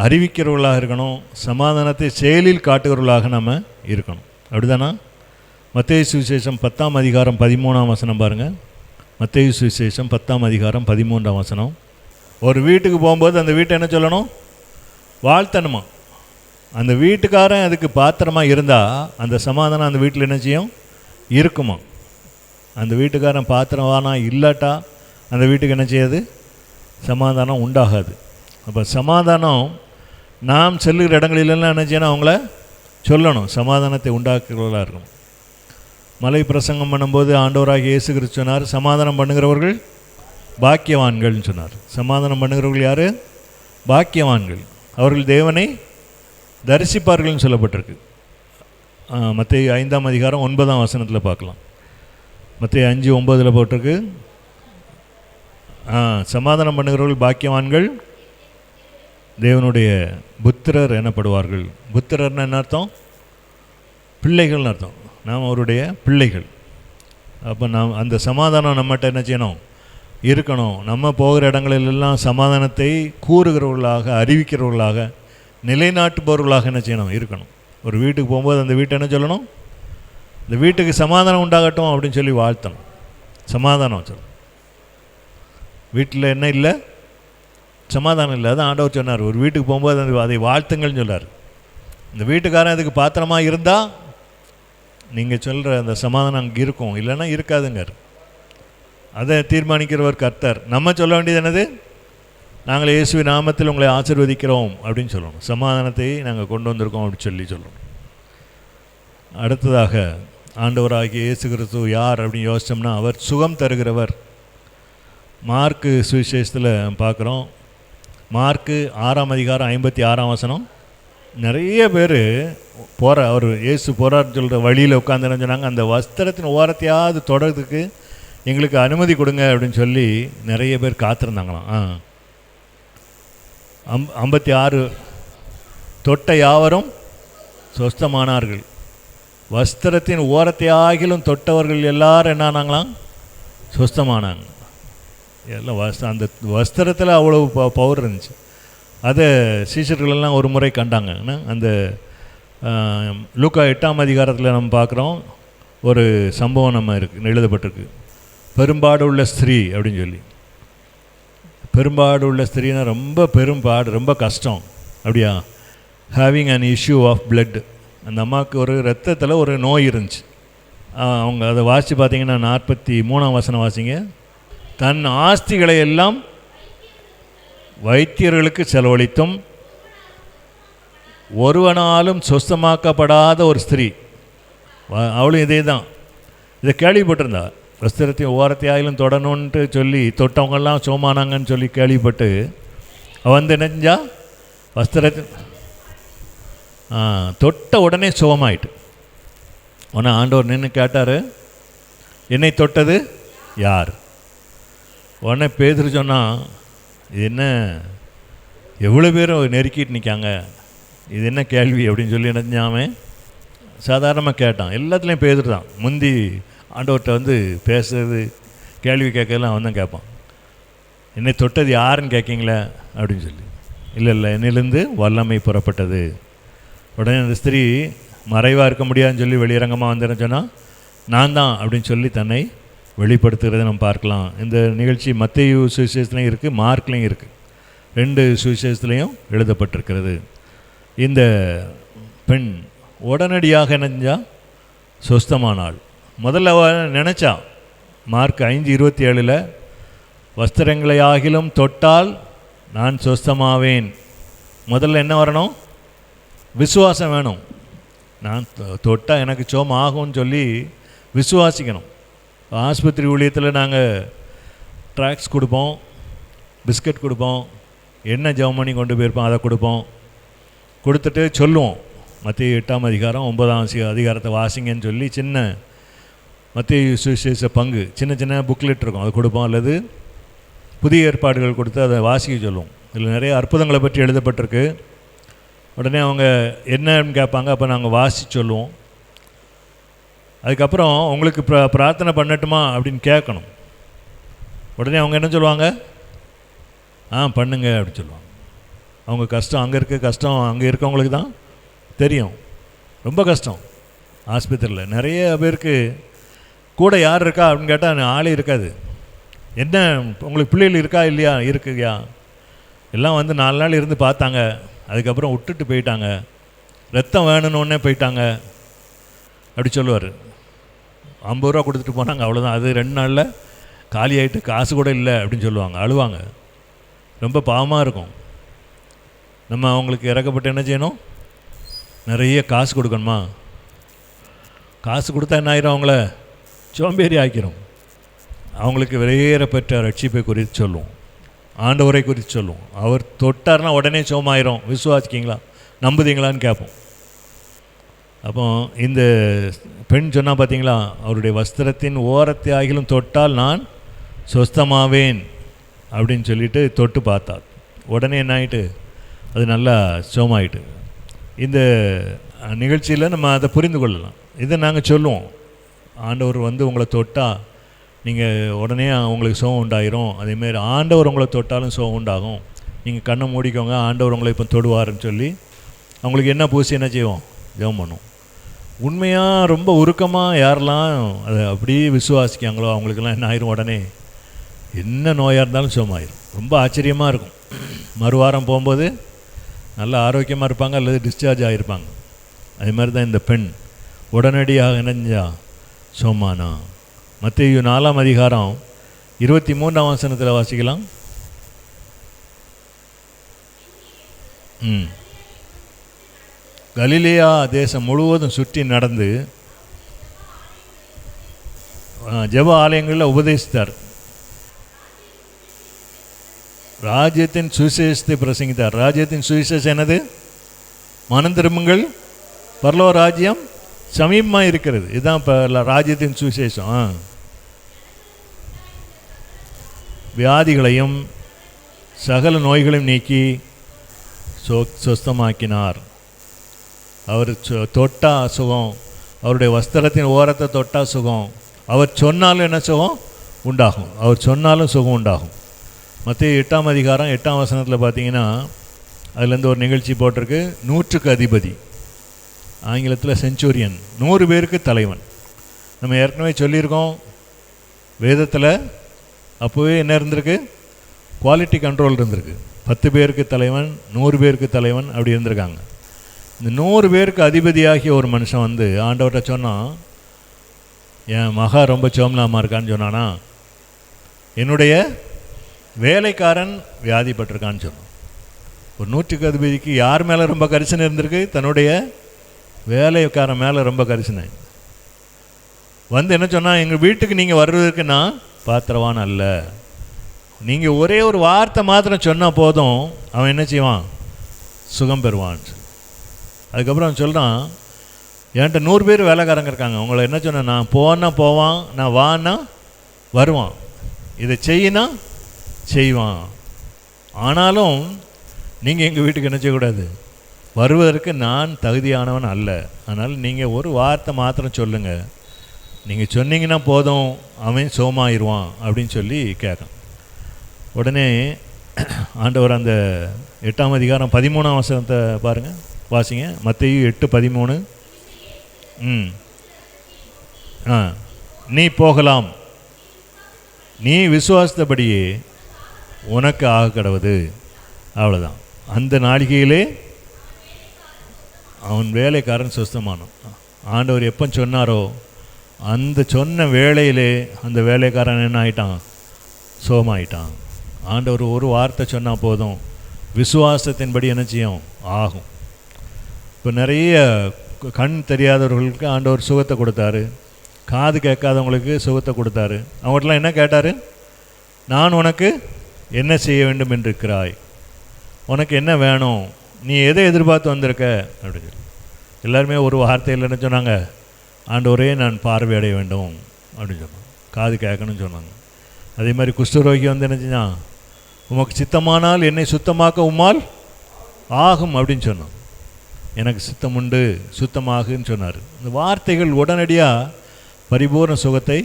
அறிவிக்கிறவர்களாக இருக்கணும். சமாதானத்தை செயலில் காட்டுகிறவர்களாக நம்ம இருக்கணும். அப்படிதானா? மத்தேயு சுவிசேஷம் 10ஆம் அதிகாரம் 13ஆம் வசனம் பாருங்கள். மத்தேயு சுவிசேஷம் 10ஆம் அதிகாரம் 13ஆம் வசனம். ஒரு வீட்டுக்கு போகும்போது அந்த வீட்டை என்ன சொல்லணும்? வாழ்த்தணுமா. அந்த வீட்டுக்காரன் அதுக்கு பாத்திரமாக இருந்தால் அந்த சமாதானம் அந்த வீட்டில் என்ன செய்யும்? இருக்குமா. அந்த வீட்டுக்காரன் பாத்திரமானா இல்லாட்டா அந்த வீட்டுக்கு என்ன செய்யாது? சமாதானம் உண்டாகாது. அப்போ சமாதானம் நாம் செல்லுகிற இடங்களிலெல்லாம் என்ன செய்யணும்? அவங்கள சொல்லணும். சமாதானத்தை உண்டாக்குறவர்களாக இருக்கணும். மலை பிரசங்கம் பண்ணும்போது ஆண்டவராகிய இயேசு கிறிஸ்து சொன்னார், சமாதானம் பண்ணுகிறவர்கள் பாக்கியவான்கள்னு சொன்னார். சமாதானம் பண்ணுகிறவர்கள் யார்? பாக்கியவான்கள். அவர்கள் தேவனை தரிசிப்பார்கள்னு சொல்லப்பட்டிருக்கு. மத்தேயு 5ஆம் அதிகாரம் 9ஆம் வசனத்தில் பார்க்கலாம். மத்தேயு 5:9 போட்டிருக்கு. சமாதானம் பண்ணுகிறவர்கள் பாக்கியவான்கள், தேவனுடைய புத்திரர் எனப்படுவார்கள். புத்திரர்னு என்ன அர்த்தம்? பிள்ளைகள்னு அர்த்தம். நாம் அவருடைய பிள்ளைகள். அப்போ நாம் அந்த சமாதானம் நம்மகிட்ட என்ன செய்யணும்? இருக்கணும். நம்ம போகிற இடங்களிலெல்லாம் சமாதானத்தை கூறுகிறவர்களாக, அறிவிக்கிறவர்களாக, நிலைநாட்டுபவர்களாக என்ன செய்யணும்? இருக்கணும். ஒரு வீட்டுக்கு போகும்போது அந்த வீட்டை என்ன சொல்லணும்? இந்த வீட்டுக்கு சமாதானம் உண்டாகட்டும் அப்படின்னு சொல்லி வாழ்த்தணும். சமாதானம் சொல்லணும். வீட்டில் என்ன இல்லை? சமாதானம் இல்லை. அதான் ஆண்டவர் சொன்னார், ஒரு வீட்டுக்கு போகும்போது அதை வாழ்த்துங்கள்னு சொன்னார். இந்த வீட்டுக்காரன் அதுக்கு பாத்திரமாக இருந்தால் நீங்கள் சொல்கிற அந்த சமாதானம் அங்கே இருக்கும், இல்லைன்னா இருக்காதுங்கார். அதை தீர்மானிக்கிறவர் கர்த்தர். நம்ம சொல்ல வேண்டியது என்னது? நாங்கள் இயேசுவின் நாமத்தில் உங்களை ஆசீர்வதிக்கிறோம் அப்படின்னு சொல்லணும். சமாதானத்தை நாங்கள் கொண்டு வந்திருக்கோம் அப்படின்னு சொல்லணும். அடுத்ததாக ஆண்டவராகிய இயேசு கிறிஸ்து யார் அப்படின்னு யோசித்தோம்னா, அவர் சுகம் தருகிறவர். மார்க்கு சுவிசேஷத்தில் பார்க்குறோம். மார்க்கு 6ஆம் அதிகாரம் 56ஆம் வசனம். நிறைய பேர் அவர் இயேசு போகிறார்னு சொல்கிற வழியில் உட்காந்துன்னு சொன்னாங்க, அந்த வஸ்திரத்தின் ஓரத்தையாவது தொடர்றதுக்கு எங்களுக்கு அனுமதி கொடுங்க அப்படின்னு சொல்லி நிறைய பேர் காத்திருந்தாங்களாம். 56 தொட்ட யாவரும் சொஸ்தமானார்கள். வஸ்திரத்தின் ஓரத்தையாகிலும் தொட்டவர்கள் எல்லாரும் என்னானாங்களாம்? சொஸ்தமானாங்க. எல்லாம் அந்த வஸ்திரத்தில் அவ்வளோ பவர் இருந்துச்சு. அதை சீஷர்களெல்லாம் ஒரு முறை கண்டாங்க. அந்த லூக்கா 8ஆம் அதிகாரத்தில் நம்ம பார்க்குறோம், ஒரு சம்பவம் நம்ம எழுதப்பட்டிருக்கு. பெரும்பாடு உள்ள ஸ்திரீ அப்படின்னு சொல்லி. பெரும்பாடு உள்ள ஸ்திரீனா ரொம்ப பெரும்பாடு, ரொம்ப கஷ்டம். அப்படியா? Having an issue of blood. அந்த அம்மாவுக்கு ஒரு இரத்தத்தில் ஒரு நோய் இருந்துச்சு. அவங்க அதை வாசித்து பார்த்தீங்கன்னா 43ஆம் வசனம் வாசிங்க. தன் ஆஸ்திகளை எல்லாம் வைத்தியர்களுக்கு செலவழித்தும் ஒருவனாலும் சொஸ்தமாக்கப்படாத ஒரு ஸ்திரீ. அவளும் இதே தான். இதை கேள்விப்பட்டிருந்தா. வஸ்திரத்தையும் ஓரத்தையாயிலும் தொடணுன்ட்டு சொல்லி தொட்டவங்கெல்லாம் சோமானாங்கன்னு சொல்லி கேள்விப்பட்டு அவன் என்ன செஞ்சா? வஸ்திரத்தை தொட்ட உடனே சுகமாயிட்டு. உடனே ஆண்டவர் நின்று கேட்டார், என்னை தொட்டது யார்? உடனே பேதுரு சொன்னான், இது என்ன எவ்வளோ பேரும் நெருக்கிட்டு நிற்காங்க, இது என்ன கேள்வி அப்படின்னு சொல்லி நினைஞ்சாமல் சாதாரணமாக கேட்டான். எல்லாத்துலேயும் பேதுரு தான் முந்தி ஆண்டவர்கிட்ட பேசுறது, கேள்வி கேட்கறதுலாம் அவன் தான் கேட்பான். என்னை தொட்டது யாருன்னு கேட்கிங்களே அப்படின்னு சொல்லி. இல்லை என்னிலேருந்து வல்லமை புறப்பட்டது. உடனே அந்த ஸ்திரீ மறைவாக இருக்க முடியாதுன்னு சொல்லி வெளியரங்கமாக வந்துன்னு சொன்னால், நான் தான் அப்படின்னு சொல்லி தன்னை வெளிப்படுத்துகிறத நம்ம பார்க்கலாம். இந்த நிகழ்ச்சி மத்தேயு சுவிசேஷத்துலையும் இருக்குது, மார்க்லேயும் இருக்குது. 2 சுவிசேஷத்துலேயும் எழுதப்பட்டிருக்கிறது. இந்த பெண் உடனடியாக நினைஞ்சா சொஸ்தமானாள். முதல்ல நினச்சா மார்க் 5:27 வஸ்திரங்களை ஆகிலும் தொட்டால் நான் சொஸ்தமாவேன். முதல்ல என்ன வரணும்? விசுவாசம் வேணும். நான் தொட்டால் எனக்கு சோம் ஆகும்னு சொல்லி விசுவாசிக்கணும். ஆஸ்பத்திரி ஊழியத்தில் நாங்கள் ட்ராக்ஸ் கொடுப்போம், பிஸ்கட் கொடுப்போம், என்ன ஜெபம் பண்ணி கொண்டு போயிருப்போம் அதை கொடுப்போம். கொடுத்துட்டு சொல்லுவோம், மத்தேயு 8ஆம் அதிகாரம் 9ஆம் அதிகாரத்தை வாசிங்கன்னு சொல்லி சின்ன மத்தேயு சுவிசேஷ பங்கு சின்ன புக்லெட் இருக்கும், அதை கொடுப்போம். அல்லது புதிய ஏற்பாடுகள் கொடுத்து அதை வாசிக்க சொல்லுவோம். இதில் நிறைய அற்புதங்களை பற்றி எழுதப்பட்டிருக்கு. உடனே அவங்க என்னன்னு கேட்பாங்க. அப்போ நாங்கள் வாசித்து சொல்லுவோம். அதுக்கப்புறம் உங்களுக்கு பிரார்த்தனை பண்ணட்டுமா அப்படின்னு கேட்கணும். உடனே அவங்க என்ன சொல்லுவாங்க? பண்ணுங்க அப்படின்னு சொல்லுவாங்க. அவங்க கஷ்டம் அங்கே இருக்க கஷ்டம் அங்கே இருக்கவங்களுக்கு தான் தெரியும். ரொம்ப கஷ்டம். ஆஸ்பத்திரியில் நிறைய பேருக்கு கூட யார் இருக்கா அப்படின்னு கேட்டால் ஆளே இருக்காது. என்ன உங்களுக்கு பிள்ளைகள் இருக்கா இல்லையா? இருக்குயா. எல்லாம் 4 நாள் இருந்து பார்த்தாங்க, அதுக்கப்புறம் விட்டுட்டு போயிட்டாங்க. ரத்தம் வேணும்னே போயிட்டாங்க அப்படி சொல்லுவார். 50 ரூபா கொடுத்துட்டு போனாங்க, அவ்வளோதான். அது 2 நாளில் காலி ஆகிட்டு காசு கூட இல்லை அப்படின்னு சொல்லுவாங்க. அழுவாங்க. ரொம்ப பாவமாக இருக்கும். நம்ம அவங்களுக்கு இறக்கப்பட்டு என்ன செய்யணும்? நிறைய காசு கொடுக்கணுமா? காசு கொடுத்தா என்ன ஆயிரும்? அவங்கள சோம்பேறி ஆக்கிரும். அவங்களுக்கு வெளியேற பெற்ற ரட்சிப்பை குறித்து சொல்லுவோம், ஆண்டவரை குறித்து சொல்லுவோம். அவர் தொட்டார்னா உடனே சோமாயிரும். விசுவாசிக்கிங்களா, நம்புதீங்களான்னு கேட்போம். அப்போ இந்த பெண் சொன்னால் பார்த்தீங்களா, அவருடைய வஸ்திரத்தின் ஓரத்தை ஆகிலும் தொட்டால் நான் சொஸ்தமாவேன். அப்படின்னு சொல்லிட்டு தொட்டு பார்த்தா. உடனே என்ன ஆகிட்டு அது நல்லா சுகமாயிட்டு. இந்த நிகழ்ச்சியில் நம்ம அதை புரிந்து கொள்ளலாம். இதை நாங்கள் சொல்லுவோம், ஆண்டவர் வந்து உங்களை தொட்டால் நீங்கள் உடனே உங்களுக்கு சுகம் உண்டாயிரும். அதேமாரி ஆண்டவர் உங்களை தொட்டாலும் சுகம் உண்டாகும். நீங்கள் கண்ணை மூடிக்கோங்க, ஆண்டவர் உங்களை இப்போ தொடுவாருன்னு சொல்லி அவங்களுக்கு என்ன பூசி என்ன செய்வோம், ஜெபம் பண்ணுவோம். உண்மையாக ரொம்ப உருக்கமாக யாரெல்லாம் அதை அப்படியே விசுவாசிக்காங்களோ அவங்களுக்கெல்லாம் என்ன ஆயிரும், உடனே என்ன நோயாக இருந்தாலும் சுகமாயிரும். ரொம்ப ஆச்சரியமாக இருக்கும். மறுவாரம் போகும்போது நல்லா ஆரோக்கியமாக இருப்பாங்க அல்லது டிஸ்சார்ஜ் ஆகிருப்பாங்க. அதே மாதிரி தான் இந்த பெண் உடனடியாக இணைஞ்சா சுகமானா. மத்தேயு 4ஆம் அதிகாரம் 23ஆம் வசனத்தில் வாசிக்கலாம். கலிலேயா தேசம் முழுவதும் சுற்றி நடந்து ஜெப ஆலயங்களில் உபதேசித்தார், ராஜ்யத்தின் சுவிசேஷத்தை பிரசங்கித்தார். ராஜ்யத்தின் சுவிசேஷம் என்னது? மனம் திரும்புங்கள், பரலோக ராஜ்யம் சமீபமாக இருக்கிறது. இதுதான் இப்போ ராஜ்யத்தின் சுவிசேஷம். வியாதிகளையும் சகல நோய்களையும் நீக்கி சொஸ்தமாக்கினார். அவர் தொட்டா சுகம், அவருடைய வஸ்திரத்தின் ஓரத்தை தொட்டா சுகம். அவர் சொன்னாலும் என்ன சுகம் உண்டாகும், அவர் சொன்னாலும் சுகம் உண்டாகும். மத்தேயு 8ஆம் அதிகாரம் 8ஆம் வசனத்தில் பார்த்தீங்கன்னா அதுலேருந்து ஒரு நிகழ்ச்சி போட்டிருக்கு. 100க்கு அதிபதி, ஆங்கிலத்தில் செஞ்சுரியன், 100 பேருக்கு தலைவன். நம்ம ஏற்கனவே சொல்லியிருக்கோம், வேதத்தில் அப்போவே என்ன இருந்திருக்கு, குவாலிட்டி கண்ட்ரோல் இருந்திருக்கு. 10 பேருக்கு தலைவன், 100 பேருக்கு தலைவன், அப்படி இருந்திருக்காங்க. இந்த 100 பேருக்கு அதிபதியாகிய ஒரு மனுஷன் வந்து ஆண்டவர்கிட்ட சொன்னான், என் மகா ரொம்ப சோம்லாமா இருக்கான்னு சொன்னானா, என்னுடைய வேலைக்காரன் வியாதிப்பட்டிருக்கான்னு சொன்னான். ஒரு 100க்கு அதிபதிக்கு யார் மேலே ரொம்ப கரிசனை இருந்திருக்கு? தன்னுடைய வேலைக்காரன் மேலே ரொம்ப கரிசனை. வந்து என்ன சொன்னால், எங்கள் வீட்டுக்கு நீங்கள் வர்றதுக்கு நான் பாத்திரவான் அல்ல, நீங்கள் ஒரே ஒரு வார்த்தை மாத்திரம் சொன்னால் போதும், அவன் என்ன செய்வான், சுகம் பெறுவான். அதுக்கப்புறம் அவன் சொல்கிறான், என்கிட்ட 100 பேர் வேலைக்காரங்க இருக்காங்க, உங்களை என்ன சொன்ன, நான் போனால் போவான், நான் வான்னா வருவான், இதை செய்யினா செய்வான். ஆனாலும் நீங்கள் எங்கள் வீட்டுக்கு என்ன செய்யக்கூடாது, வருவதற்கு நான் தகுதியானவன் அல்ல. அதனால் நீங்கள் ஒரு வார்த்தை மாத்திரம் சொல்லுங்கள், நீங்கள் சொன்னீங்கன்னா போதும், அவன் சோமாயிருவான் அப்படின்னு சொல்லி கேட்கான். உடனே ஆண்டவர் அந்த 8ஆம் அதிகாரம் 13ஆம் வசனத்தை பாருங்கள், வாசிங்க. மத்தேயு 8:13. நீ போகலாம், நீ விசுவாசித்தபடியே உனக்கு ஆக கடவுது. அவ்வளோதான். அந்த நாளிகையிலே அவன் வேலைக்காரன் சுஸ்தமானான். ஆண்டவர் எப்போ சொன்னாரோ அந்த சொன்ன வேளையிலே அந்த வேலைக்காரன் என்ன ஆகிட்டான், சோமாயிட்டான். ஆண்டவர் ஒரு வார்த்தை சொன்னால் போதும், விசுவாசத்தின்படி என்ன செய்யும், ஆகும். இப்போ நிறைய கண் தெரியாதவர்களுக்கு ஆண்டவர் சுகத்தை கொடுத்தாரு, காது கேட்காதவங்களுக்கு சுகத்தை கொடுத்தாரு. அவங்கள்ட்டலாம் என்ன கேட்டார், நான் உனக்கு என்ன செய்ய வேண்டும் என்று இருக்கிறாய், உனக்கு என்ன வேணும், நீ எதை எதிர்பார்த்து வந்திருக்க அப்படின்னு சொல்லி எல்லாருமே ஒரு வார்த்தையில் என்ன சொன்னாங்க, ஆண்டவரே நான் பார்வையடைய வேண்டும் அப்படின்னு சொன்னாங்க, காது கேட்கணும்னு சொன்னாங்க. அதே மாதிரி குஷ்டரோகி வந்து என்ன செஞ்சான், உமக்கு சித்தமானால் என்னை சுத்தமாக்க உம்மால் ஆகும் அப்படின்னு சொன்னான். எனக்கு சித்தம் உண்டு, சுத்தமாகுன்னு சொன்னார். இந்த வார்த்தைகள் உடனடியாக பரிபூர்ண சுகத்தை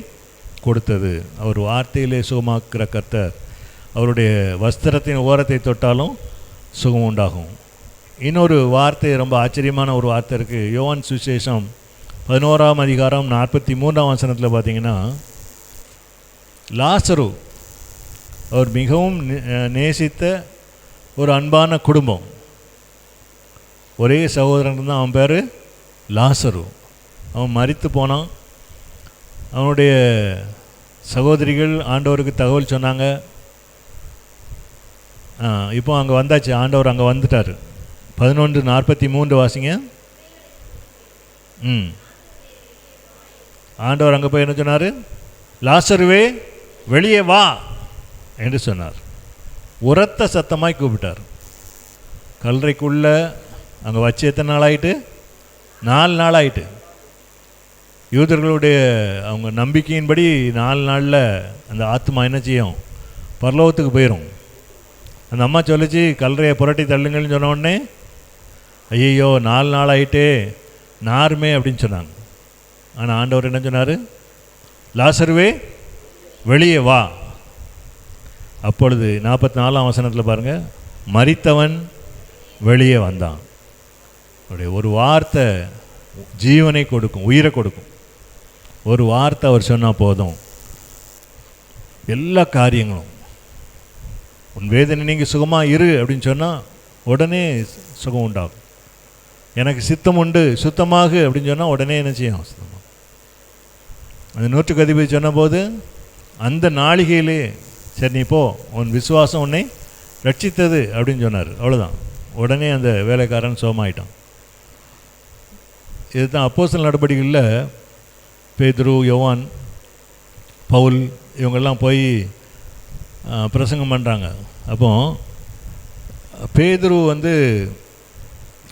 கொடுத்தது. அவர் வார்த்தையிலே சுகமாக்குற கர்த்தர். அவருடைய வஸ்திரத்தின் ஓரத்தை தொட்டாலும் சுகம் உண்டாகும். இன்னொரு வார்த்தை, ரொம்ப ஆச்சரியமான ஒரு வார்த்தை இருக்குது. யோவான் சுவிசேஷம் 11ஆம் அதிகாரம் 43ஆம் வசனத்தில் பார்த்தீங்கன்னா, லாசரு அவர் மிகவும் நேசித்த ஒரு அன்பான குடும்பம், ஒரே சகோதரன் தான், அவன் பேர் லாசரு. அவன் மரித்து போனான். அவனுடைய சகோதரிகள் ஆண்டவருக்கு தகவல் சொன்னாங்க. இப்போ அங்கே வந்தாச்சு, ஆண்டவர் அங்கே வந்துட்டார். 11:43 வாசிங்க. ஆண்டவர் அங்கே போய் என்ன சொன்னார், லாசருவே வெளியே வா என்று சொன்னார். உரத்த சத்தமாய் கூப்பிட்டார். கல்லறைக்குள்ளே அங்கே வச்சு எத்தனை நாள் ஆகிட்டு, 4 நாள் ஆகிட்டு. யூதர்களுடைய அவங்க நம்பிக்கையின்படி 4 நாளில் அந்த ஆத்மா என்ன செய்யும், பரலோகத்துக்கு போயிடும். அந்த அம்மா சொல்லிச்சு கல்லறையை புரட்டி தள்ளுங்கள்னு சொன்ன உடனே ஐயோ 4 நாள் ஆகிட்டே நாருமே அப்படின்னு சொன்னாங்க. ஆனால் ஆண்டவர் என்ன சொன்னார்? லாசருவே வெளியே வா. அப்பொழுது 44ஆம் வசனத்தில் பாருங்கள், மரித்தவன் வெளியே வந்தான். அவருடைய ஒரு வார்த்தை ஜீவனை கொடுக்கும், உயிரை கொடுக்கும். ஒரு வார்த்தை அவர் சொன்னால் போதும், எல்லா காரியங்களும். உன் வேதனை நீங்கள் சுகமாக இரு அப்படின்னு சொன்னால் உடனே சுகம் உண்டாகும். எனக்கு சித்தம் உண்டு சுத்தமாக அப்படின்னு சொன்னால் உடனே என்ன செய்யும்? சுத்தமாக. அந்த நூற்றுக்கு அதிபதி சொன்னபோது அந்த நாளிகையிலே சரி நீ போ, உன் விசுவாசம் உன்னை ரட்சித்தது அப்படின்னு சொன்னார். அவ்வளோதான், உடனே அந்த வேலைக்காரன் சுகமாயிட்டான். இதுதான் அப்போஸ்தலர் நடபடிகளில் பேதுரு, யோவான், பவுல் இவங்கெல்லாம் போய் பிரசங்கம் பண்ணுறாங்க. அப்போ பேதுரு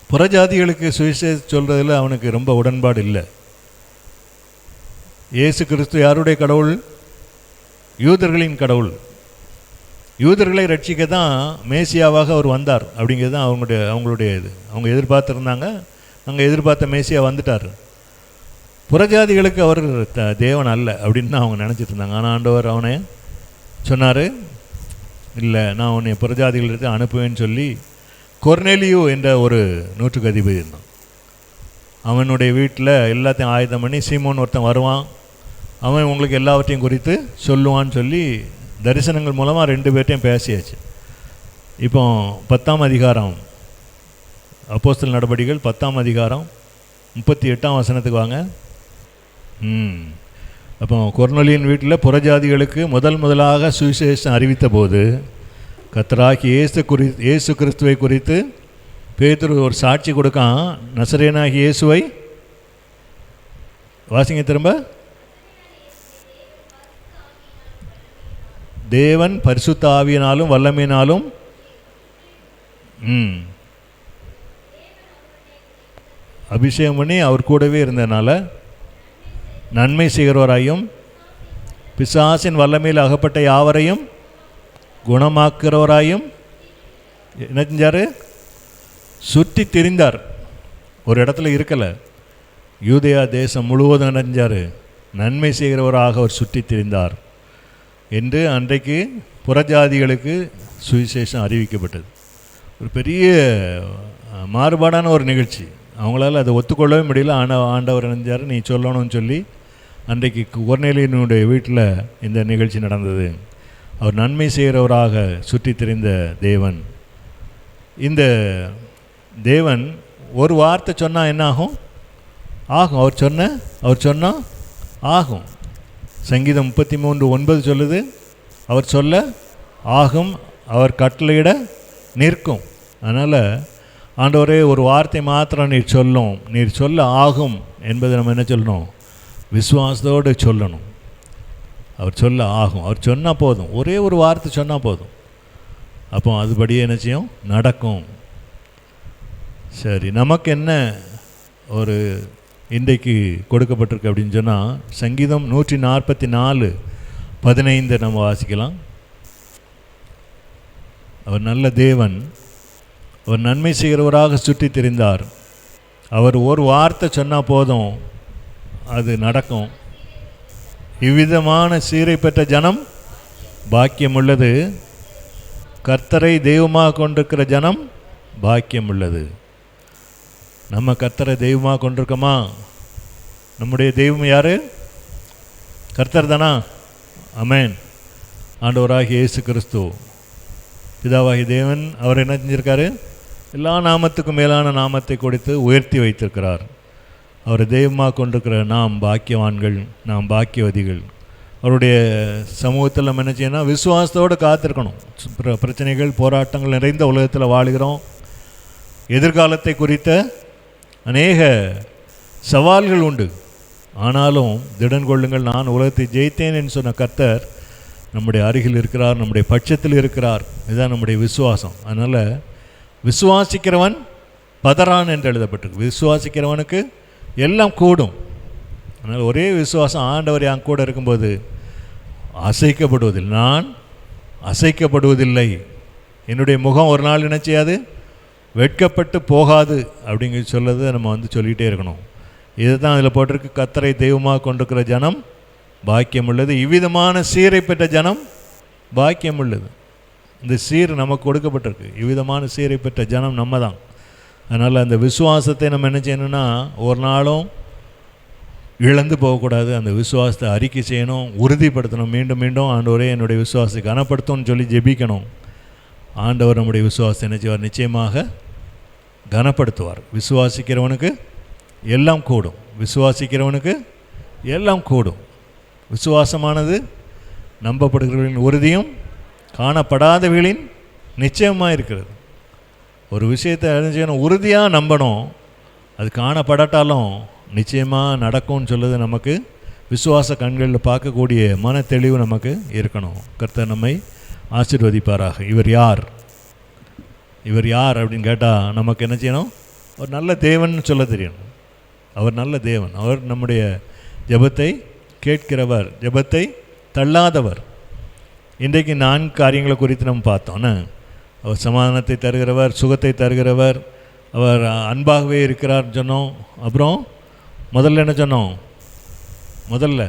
புறஜாதிகளுக்கு சுவிசேஷம் சொல்கிறதுல அவனுக்கு ரொம்ப உடன்பாடு இல்லை. இயேசு கிறிஸ்து யாருடைய கடவுள்? யூதர்களின் கடவுள். யூதர்களை ரட்சிக்க தான் மேசியாவாக அவர் வந்தார் அப்படிங்கிறது தான் அவங்களுடைய இது. அவங்க எதிர்பார்த்துருந்தாங்க, அங்கே எதிர்பார்த்த மேசியா வந்துட்டார். புறஜாதிகளுக்கு அவர் தேவன் அல்ல அப்படின்னு தான் அவங்க நினச்சிட்டு இருந்தாங்க. ஆனால் ஆண்டவர் அவனை சொன்னார், இல்லை நான் உன்னை புறஜாதிகளுக்கு அனுப்புவேன்னு சொல்லி கொர்நேலியு என்ற ஒரு நூற்றுக்கு அதிபதி இருந்தான். அவனுடைய வீட்டில் எல்லாத்தையும் ஆயத்தம் பண்ணி சீமோன் ஒருத்தன் வருவான், அவன் உங்களுக்கு எல்லாவற்றையும் குறித்து சொல்லுவான்னு சொல்லி தரிசனங்கள் மூலமாக 2 பேர்ட்டையும் பேசியாச்சு. இப்போ 10ஆம் அதிகாரம், அப்போஸ்தலர் நடபடிகள் 10ஆம் அதிகாரம் 38ஆம் வசனத்துக்கு வாங்க. அப்போ கொர்நேலியின் வீட்டில் புறஜாதிகளுக்கு முதலாக சுவிசேஷம் அறிவித்த போது கர்த்தராகிய இயேசு கிறிஸ்துவை குறித்து பேதுரு ஒரு சாட்சி கொடுக்கான். நசரேயனாகிய இயேசுவை வாசிங்க திரும்ப. தேவன் பரிசுத்த ஆவியினாலும் வல்லமையினாலும் அபிஷேகம் பண்ணி அவர் கூடவே இருந்ததுனால நன்மை செய்கிறவராயும் பிசாசின் வல்லமையில் அகப்பட்ட யாவரையும் குணமாக்குறவராயும் என்ன செஞ்சார்? சுற்றி திரிந்தார். ஒரு இடத்துல இருக்கலை, யூதேயா தேசம் முழுவதும் என்ன செஞ்சார்? நன்மை செய்கிறவராக அவர் சுற்றி திரிந்தார் என்று அன்றைக்கு புறஜாதிகளுக்கு சுவிசேஷம் அறிவிக்கப்பட்டது. ஒரு பெரிய மாறுபாடான ஒரு நிகழ்ச்சி. அவங்களால அதை ஒத்துக்கொள்ளவே முடியல. ஆண்டவர் நினைஞ்சார், நீ சொல்லணும்னு சொல்லி அன்றைக்கு கொர்நேலியனுடைய வீட்டில் இந்த நிகழ்ச்சி நடந்தது. அவர் நன்மை செய்கிறவராக சுற்றி திரிந்த தேவன். இந்த தேவன் ஒரு வார்த்தை சொன்னால் என்ன ஆகும்? ஆகும். அவர் சொன்னால் ஆகும். சங்கீதம் 33:9 சொல்லுது, அவர் சொல்ல ஆகும், அவர் கட்டளையிட நிற்கும். அதனால் ஆண்டவரே ஒரு வார்த்தை மாத்திரம் நீர் சொல்ல ஆகும் என்பதை நம்ம என்ன சொல்லணும்? விசுவாசத்தோடு சொல்லணும். அவர் சொல்ல ஆகும், அவர் சொன்னால் போதும், ஒரே ஒரு வார்த்தை சொன்னால் போதும், அப்போ அதுபடியே என்ன செய்யும்? நடக்கும். சரி, நமக்கு என்ன ஒரு இன்றைக்கு கொடுக்கப்பட்டிருக்கு அப்படின்னு சொன்னால் சங்கீதம் 144:15 நம்ம வாசிக்கலாம். அவர் நல்ல தேவன், அவர் நன்மை செய்கிறவராக சுற்றி திரிந்தார். அவர் ஒரு வார்த்தை சொன்னால் போதும், அது நடக்கும். இவ்விதமான சீரை பெற்ற ஜனம் பாக்கியம் உள்ளது, கர்த்தரை தெய்வமாக கொண்டிருக்கிற ஜனம் பாக்கியம் உள்ளது. நம்ம கர்த்தரை தெய்வமாக கொண்டிருக்கோமா? நம்முடைய தெய்வம் யார்? கர்த்தர் தானா? ஆமென். ஆண்டவராகிய இயேசு கிறிஸ்து, பிதாவாகிய தேவன் அவர் என்ன செஞ்சிருக்காரு? எல்லா நாமத்துக்கும் மேலான நாமத்தை கொடுத்து உயர்த்தி வைத்திருக்கிறார். அவரை தெய்வமாக கொண்டிருக்கிற நாம் பாக்கியவான்கள், நாம் பாக்கியவதிகள். அவருடைய சமூகத்தில் நம்ம என்ன செய்யணும்? விசுவாசத்தோடு காத்திருக்கணும். பிரச்சனைகள், போராட்டங்கள் நிறைந்த உலகத்தில் வாழுகிறோம். எதிர்காலத்தை குறித்த அநேக சவால்கள் உண்டு. ஆனாலும் திடன் கொள்ளுங்கள், நான் உலகத்தை ஜெயித்தேன் என்று சொன்ன கர்த்தர் நம்முடைய அருகில் இருக்கிறார், நம்முடைய பட்சத்தில் இருக்கிறார். இதுதான் நம்முடைய விசுவாசம். அதனால் விசுவாசிக்கிறவன் பதறான் என்று எழுதப்பட்டிருக்கு. விசுவாசிக்கிறவனுக்கு எல்லாம் கூடும். அதனால் ஒரே விசுவாசம், ஆண்டவர் என் கூட இருக்கும்போது அசைக்கப்படுவதில் நான் அசைக்கப்படுவதில்லை. என்னுடைய முகம் ஒரு நாள் என்ன செய்யாது, வெட்கப்பட்டு போகாது அப்படிங்கிற சொல்லதை நம்ம சொல்லிகிட்டே இருக்கணும். இதுதான் அதில் போட்டிருக்கு, கர்த்தரை தெய்வமாக கொண்டிருக்கிற ஜனம் பாக்கியம் உள்ளது, இவ்விதமான சீரை பெற்ற ஜனம் பாக்கியம் உள்ளது. இந்த சீர் நமக்கு கொடுக்கப்பட்டிருக்கு. இவ்விதமான சீரை பெற்ற ஜனம் நம்ம தான். அதனால் அந்த விசுவாசத்தை நம்ம என்ன செய்யணும்னா, ஒரு நாளும் இழந்து போகக்கூடாது. அந்த விசுவாசத்தை அறிக்கை செய்யணும், உறுதிப்படுத்தணும். மீண்டும் மீண்டும் ஆண்டவரே என்னுடைய விசுவாசத்தை கனப்படுத்தணும்னு சொல்லி ஜெபிக்கணும். ஆண்டவர் நம்முடைய விசுவாசத்தை என்ன செய்வார், நிச்சயமாக கனப்படுத்துவார். விசுவாசிக்கிறவனுக்கு எல்லாம் கூடும், விசுவாசிக்கிறவனுக்கு எல்லாம் கூடும். விசுவாசமானது நம்பப்படுகிறவர்களின் உறுதியும் காணப்படாதவர்களின் நிச்சயமாக இருக்கிறது. ஒரு விஷயத்தை அறிஞ்சணும், உறுதியாக நம்பணும். அது காணப்படாட்டாலும் நிச்சயமாக நடக்கும்னு சொல்லுது. நமக்கு விசுவாச கண்களில் பார்க்கக்கூடிய மன தெளிவு நமக்கு இருக்கணும். கர்த்தர் நம்மை ஆசீர்வதிப்பாராக. இவர் யார், இவர் யார் அப்படின்னு கேட்டால் நமக்கு என்ன செய்யணும், ஒரு நல்ல தேவன் சொல்ல தெரியணும். அவர் நல்ல தேவன். அவர் நம்முடைய ஜெபத்தை கேட்கிறவர், ஜெபத்தை தள்ளாதவர். இன்றைக்கு 4 காரியங்களை குறித்து நம்ம பார்த்தோன்னே, அவர் சமாதானத்தை தருகிறவர், சுகத்தை தருகிறவர், அவர் அன்பாகவே இருக்கிறார்னு சொன்னோம். அப்புறம் முதல்ல என்ன சொன்னோம், முதல்ல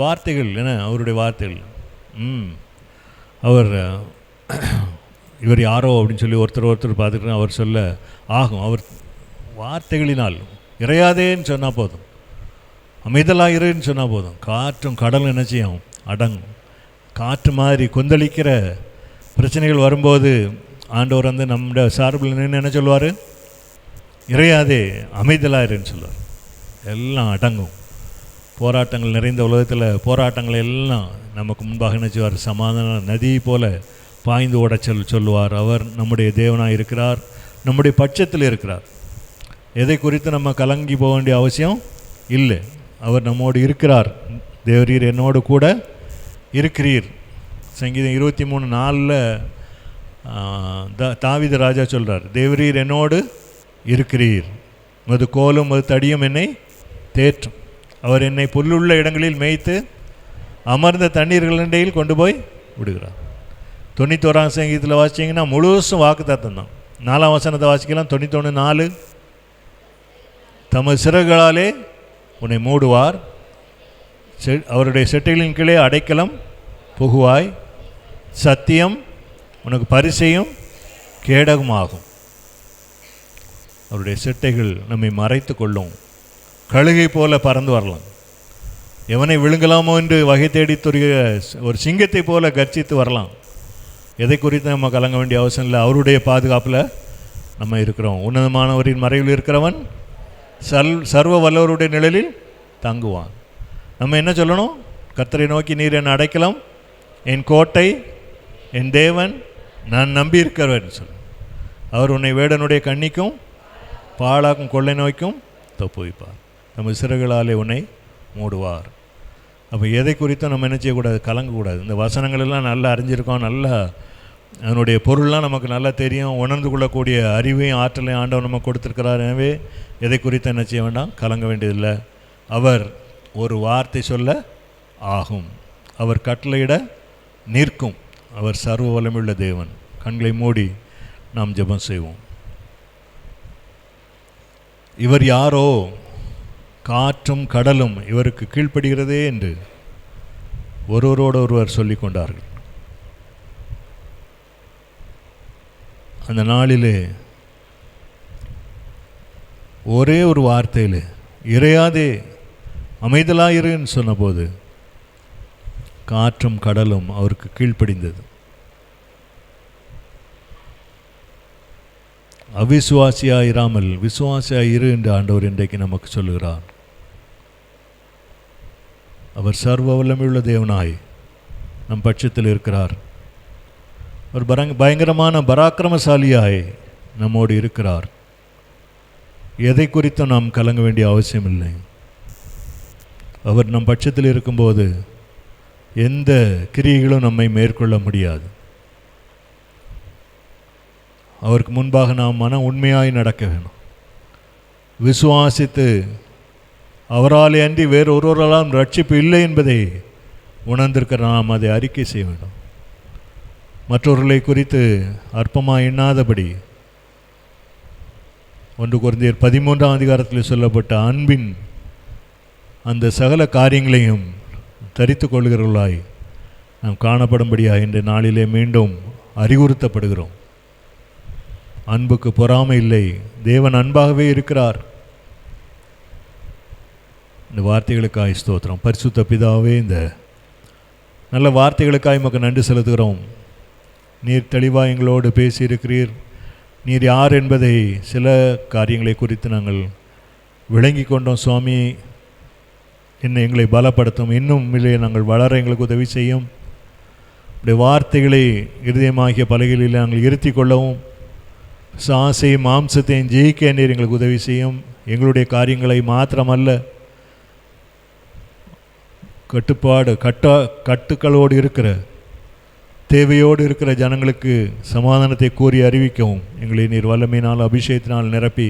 வார்த்தைகள் என்ன, அவருடைய வார்த்தைகள். அவர் இவர் யாரோ அப்படின்னு சொல்லி ஒருத்தர் பார்த்துட்டு அவர் சொல்ல ஆகும். அவர் வார்த்தைகளினால் இறையாதேன்னு சொன்னால் போதும், அமைதலாக இருன்னு சொன்னால் போதும், காற்றும் கடலும் என்ன செய்யும், அடங்கும். காற்று மாதிரி கொந்தளிக்கிற பிரச்சனைகள் வரும்போது ஆண்டவர் நம்முடைய சார்பில் நின்று என்ன சொல்லுவார், இறையாதே அமைதலாக இருன்னு சொல்லுவார். எல்லாம் அடங்கும். போராட்டங்கள் நிறைந்த உலகத்தில் போராட்டங்கள் எல்லாம் நமக்கு முன்பாக என்ன செய்வார், சமாதான நதி போல பாய்ந்து ஓட சொல்லுவார். அவர் நம்முடைய தேவனாக இருக்கிறார், நம்முடைய பட்சத்தில் இருக்கிறார். எதை குறித்து நம்ம கலங்கி போக வேண்டிய அவசியம் இல்லை. அவர் நம்மோடு இருக்கிறார். தேவரீர் என்னோடு கூட இருக்கிறீர். சங்கீதம் 23:4 தாவீது ராஜா சொல்கிறார், தேவரீர் என்னோடு இருக்கிறீர், மது கோலும் மது தடியும் என்னை தேற்றும். அவர் என்னை புல்லுள்ள இடங்களில் மேய்த்து அமர்ந்த தண்ணீர்களிடையில் கொண்டு போய் விடுகிறார். 91ஆம் சங்கீதத்தில் வாசிச்சிங்கன்னா முழுசும் வாக்கு தத்தம் தான். 4ஆம் வசனத்தை வாசிக்கலாம். 91:4, தமது சிறகுகளாலே உன்னை மூடுவார், அவருடைய செட்டைகளின் கீழே அடைக்கலம் புகுவாய், சத்தியம் உனக்கு பரிசையும் கேடகமாகும். அவருடைய செட்டைகள் நம்மை மறைத்து கொள்ளும். கழுகை போல பறந்து வரலாம், எவனை விழுங்கலாமோ என்று வகை தேடி ஒரு சிங்கத்தை போல கர்ஜித்து வரலாம். எதை குறித்து நம்ம கலங்க வேண்டிய அவசியம் இல்லை. அவருடைய பாதுகாப்பில் நம்ம இருக்கிறோம். உன்னதமானவரின் மறைவில் இருக்கிறவன் சர்வ வல்லவருடைய நிழலில் தங்குவான். நம்ம என்ன சொல்லணும், கர்த்தரை நோக்கி நீர் என் அடைக்கலம், என் கோட்டை, என் தேவன், நான் நம்பி இருக்கிறவன் சொல்லு. அவர் உன்னை வேடனுடைய கண்ணிக்கும் பாழாக்கும் கொள்ளை நோய்க்கும் தப்புவிப்பார், நம்ம சிறகுகளாலே உன்னை மூடுவார். அப்போ எதை குறித்தும் நம்ம என்ன செய்யக்கூடாது, கலங்கக்கூடாது. இந்த வசனங்கள் எல்லாம் நல்லா அறிஞ்சிருக்கோம், நல்லா அதனுடைய பொருள்லாம் நமக்கு நல்லா தெரியும். உணர்ந்து கொள்ளக்கூடிய அறிவையும் ஆற்றலையும் ஆண்டவர் நமக்கு கொடுத்துருக்கிறார். எனவே எதை குறித்து என்ன செய்ய வேண்டாம், கலங்க வேண்டியதில்லை. அவர் ஒரு வார்த்தை சொல்ல ஆகும், அவர் கட்டளையிட நிற்கும். அவர் சர்வ வல்லமையுள்ள தேவன். கண்களை மூடி நாம் ஜெபம் செய்வோம். இவர் யாரோ, காற்றும் கடலும் இவருக்கு கீழ்ப்படுகிறதே என்று ஒருவரோடு ஒருவர் சொல்லிக் கொண்டார்கள். அந்த நாளிலே ஒரே ஒரு வார்த்தையில் இறையாதே அமைதலாயிருன்னு சொன்னபோது காற்றும் கடலும் அவருக்கு கீழ்ப்படிந்தது. அவிசுவாசியாயிராமல் விசுவாசியாயிரு என்று ஆண்டவர் இன்றைக்கு நமக்கு சொல்லுகிறார். அவர் சர்வ வல்லமையுள்ள தேவனாய் நம் பட்சத்தில் இருக்கிறார். அவர் பயங்கரமான பராக்கிரமசாலியாய் நம்மோடு இருக்கிறார். எதை குறித்தும் நாம் கலங்க வேண்டிய அவசியம் இல்லை. அவர் நம் பட்சத்தில் இருக்கும்போது எந்த கிரியைகளும் நம்மை மேற்கொள்ள முடியாது. அவருக்கு முன்பாக நாம் மன உண்மையாய் நடக்க வேணும். விசுவாசித்து அவராலே அன்றி வேறு ஒருவராலும் ரட்சிப்பு இல்லை என்பதை உணர்ந்திருக்கிற நாம் அதை அறிக்கை செய்ய வேண்டும். மற்றவர்களை குறித்து அற்பமாக எண்ணாதபடி 1 கொரிந்தியர் 13ஆம் அதிகாரத்தில் சொல்லப்பட்ட அன்பின் அந்த சகல காரியங்களையும் தரித்து கொள்கிறவர்களாய் நாம் காணப்படும்படியாக இந்த நாளிலே மீண்டும் அறிவுறுத்தப்படுகிறோம். அன்புக்கு பொறாமை இல்லை, தேவன் அன்பாகவே இருக்கிறார். இந்த வார்த்தைகளுக்காய் ஸ்தோத்திரம். பரிசுத்த பிதாவே, இந்த நல்ல வார்த்தைகளுக்காய் நமக்கு நன்றி செலுத்துகிறோம். நீர் தெளிவாக எங்களோடு பேசியிருக்கிறீர். நீர் யார் என்பதை சில காரியங்களை குறித்து நாங்கள் விளங்கி கொண்டோம். சுவாமி, இன்னும் எங்களை பலப்படுத்தும், இன்னும் இல்லை நாங்கள் வளர எங்களுக்கு உதவி செய்யும். உடைய வார்த்தைகளை இருதயமாகிய பலகைகளில் நாங்கள் இருத்தி கொள்ளவும், ஆசையும் மாம்சத்தையும் ஜெயிக்க நீர் எங்களுக்கு உதவி செய்யும். எங்களுடைய காரியங்களை மாத்திரமல்ல, கட்டுக்களோடு இருக்கிற தேவையோடு இருக்கிற ஜனங்களுக்கு சமாதானத்தை கூறி அறிவிக்கவும் எங்களை நீர் வல்லமையினால் அபிஷேகத்தினால் நிரப்பி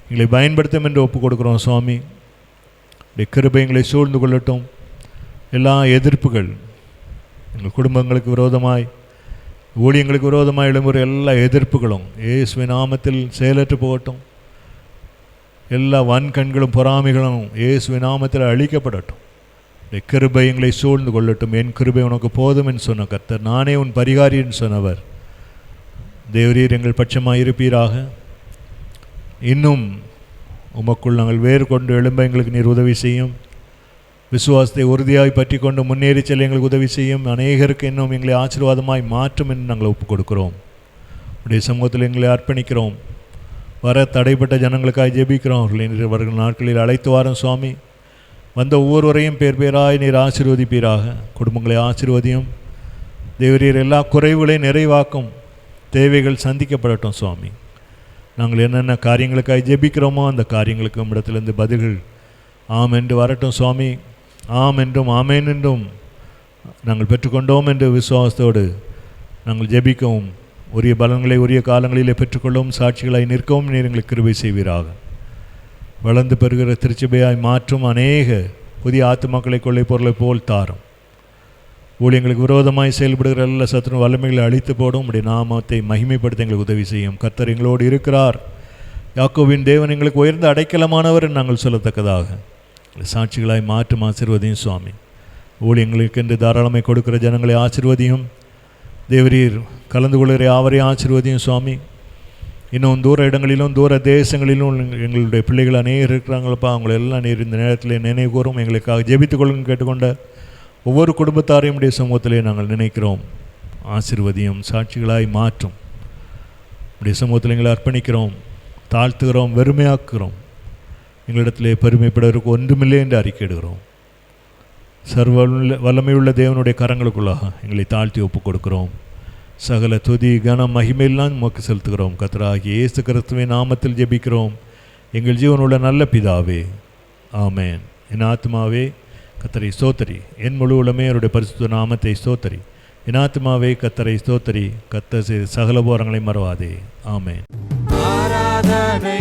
எங்களை பயன்படுத்தும் என்று ஒப்புக் கொடுக்குறோம். சுவாமி, கிருபை எங்களை சூழ்ந்து கொள்ளட்டும். எல்லா எதிர்ப்புகள், எங்கள் குடும்பங்களுக்கு விரோதமாய், ஊழியங்களுக்கு விரோதமாக எழும்புகிற எல்லா எதிர்ப்புகளும் இயேசுவின் நாமத்தில் செயலற்று போகட்டும். எல்லா வன்கண்களும் பொறாமைகளும் இயேசுவின் நாமத்தில் அழிக்கப்படட்டும். கிருபை எங்களை சூழ்ந்து கொள்ளட்டும். என் கிருபை உனக்கு போதும் என்று சொன்ன கர்த்தர், நானே உன் பரிகாரி என்று சொன்னவர். தேவரீர் எங்கள் பட்சமாக இருப்பீராக. இன்னும் உமக்குள் நாங்கள் வேறு கொண்டு எழும்ப எங்களுக்கு நீர் உதவி செய்யும். விசுவாசத்தை உறுதியாய் பற்றி கொண்டு முன்னேறி செல்ல எங்களுக்கு உதவி செய்யும். அநேகருக்கு இன்னும் எங்களை ஆசீர்வாதமாய் மாற்றும் என்று நாங்கள் ஒப்புக் கொடுக்கிறோம். உடைய சமூகத்தில் எங்களை அர்ப்பணிக்கிறோம். வர தடைப்பட்ட ஜனங்களுக்காக ஜெபிக்கிறோம். அவர்களை வருகிற நாட்களில் அழைத்து வாரும். சுவாமி, வந்த ஒவ்வொருவரையும் பேர் பேராய் நீர் ஆசீர்வதிப்பீராக. குடும்பங்களை ஆசீர்வதியும். தேவரீர் எல்லா குறைவுகளையும் நிறைவாக்கும். தேவைகள் சந்திக்கப்படட்டும். சுவாமி, நாங்கள் என்னென்ன காரியங்களுக்காக ஜெபிக்கிறோமோ அந்த காரியங்களுக்கு நம்மிடத்திலிருந்து பதில்கள் ஆம் என்று வரட்டும். சுவாமி, ஆம் என்றும் ஆமேன் என்றும் நாங்கள் பெற்றுக்கொண்டோம் என்று விசுவாசத்தோடு நாங்கள் ஜெபிக்கவும், உரிய பலன்களை உரிய காலங்களிலே பெற்றுக்கொள்ளவும், சாட்சிகளாய் நிற்கவும் நீர் எங்களுக்கு கிருபை செய்வீராக. வளர்ந்து பெறுகிற திருச்சபையாய் மாற்றும் அநேக புதிய ஆத்துமாக்களை கொள்ளை பொருளை போல் தாரும். ஊழியங்களுக்கு விரோதமாய் செயல்படுகிற எல்லா சத்துரு வல்லமைகளை அழித்து போடும். உடைய நாமத்தை மகிமைப்படுத்த எங்களுக்கு உதவி செய்யும். கர்த்தர் எங்களோடு இருக்கிறார். யாக்கோபின் தேவன் எங்களுக்கு உயர்ந்த அடைக்கலமானவர் நாங்கள் சொல்லத்தக்கதாக சாட்சிகளாய் மாற்றும் ஆசீர்வதியும். சுவாமி, ஊழியங்களுக்கு என்று தாராளமை கொடுக்கிற ஜனங்களை ஆசீர்வதியும். தேவரீர் கலந்து கொள்கிற யாவரையும் ஆசீர்வதியும். சுவாமி, இன்னும் தூர இடங்களிலும் தூர தேசங்களிலும் எங்களுடைய பிள்ளைகள் அநேகர் இருக்கிறாங்களப்பா. அவங்களை எல்லாம் நீர் இந்த நேரத்தில் நினைவு கூறும். எங்களுக்காக ஜெபித்துக் கொள்ளுங்க கேட்டுக்கொண்ட ஒவ்வொரு குடும்பத்தாரையும் உடைய சமூகத்திலே நாங்கள் நினைக்கிறோம். ஆசீர்வதியும், சாட்சிகளாய் மாற்றும். உடைய சமூகத்தில் எங்களை அர்ப்பணிக்கிறோம், தாழ்த்துகிறோம், வெறுமையாக்குகிறோம். எங்களிடத்திலே பெருமைப்படுவதற்கு ஒன்றுமில்லை என்று அறிக்கையிடுகிறோம். சர்வ வல்லமையுள்ள தேவனுடைய கரங்களுக்குள்ளாக எங்களை தாழ்த்தி ஒப்புக் கொடுக்கிறோம். சகல துதி கனம் மகிமையெல்லாம் உமக்கு செலுத்துகிறோம். கர்த்தராகிய இயேசு கிறிஸ்துவின் நாமத்தில் ஜெபிக்கிறோம் எங்கள் ஜீவனுள்ள நல்ல பிதாவே, ஆமேன். என் ஆத்மாவே கர்த்தரை ஸ்தோத்தரி, என் முழு உலகமே அவருடைய பரிசுத்த நாமத்தை ஸ்தோத்தரி. என் ஆத்மாவே கர்த்தரை ஸ்தோத்தரி, கர்த்தர் செய்த சகல போரங்களை மறவாதே. ஆமேன். ஆராதனை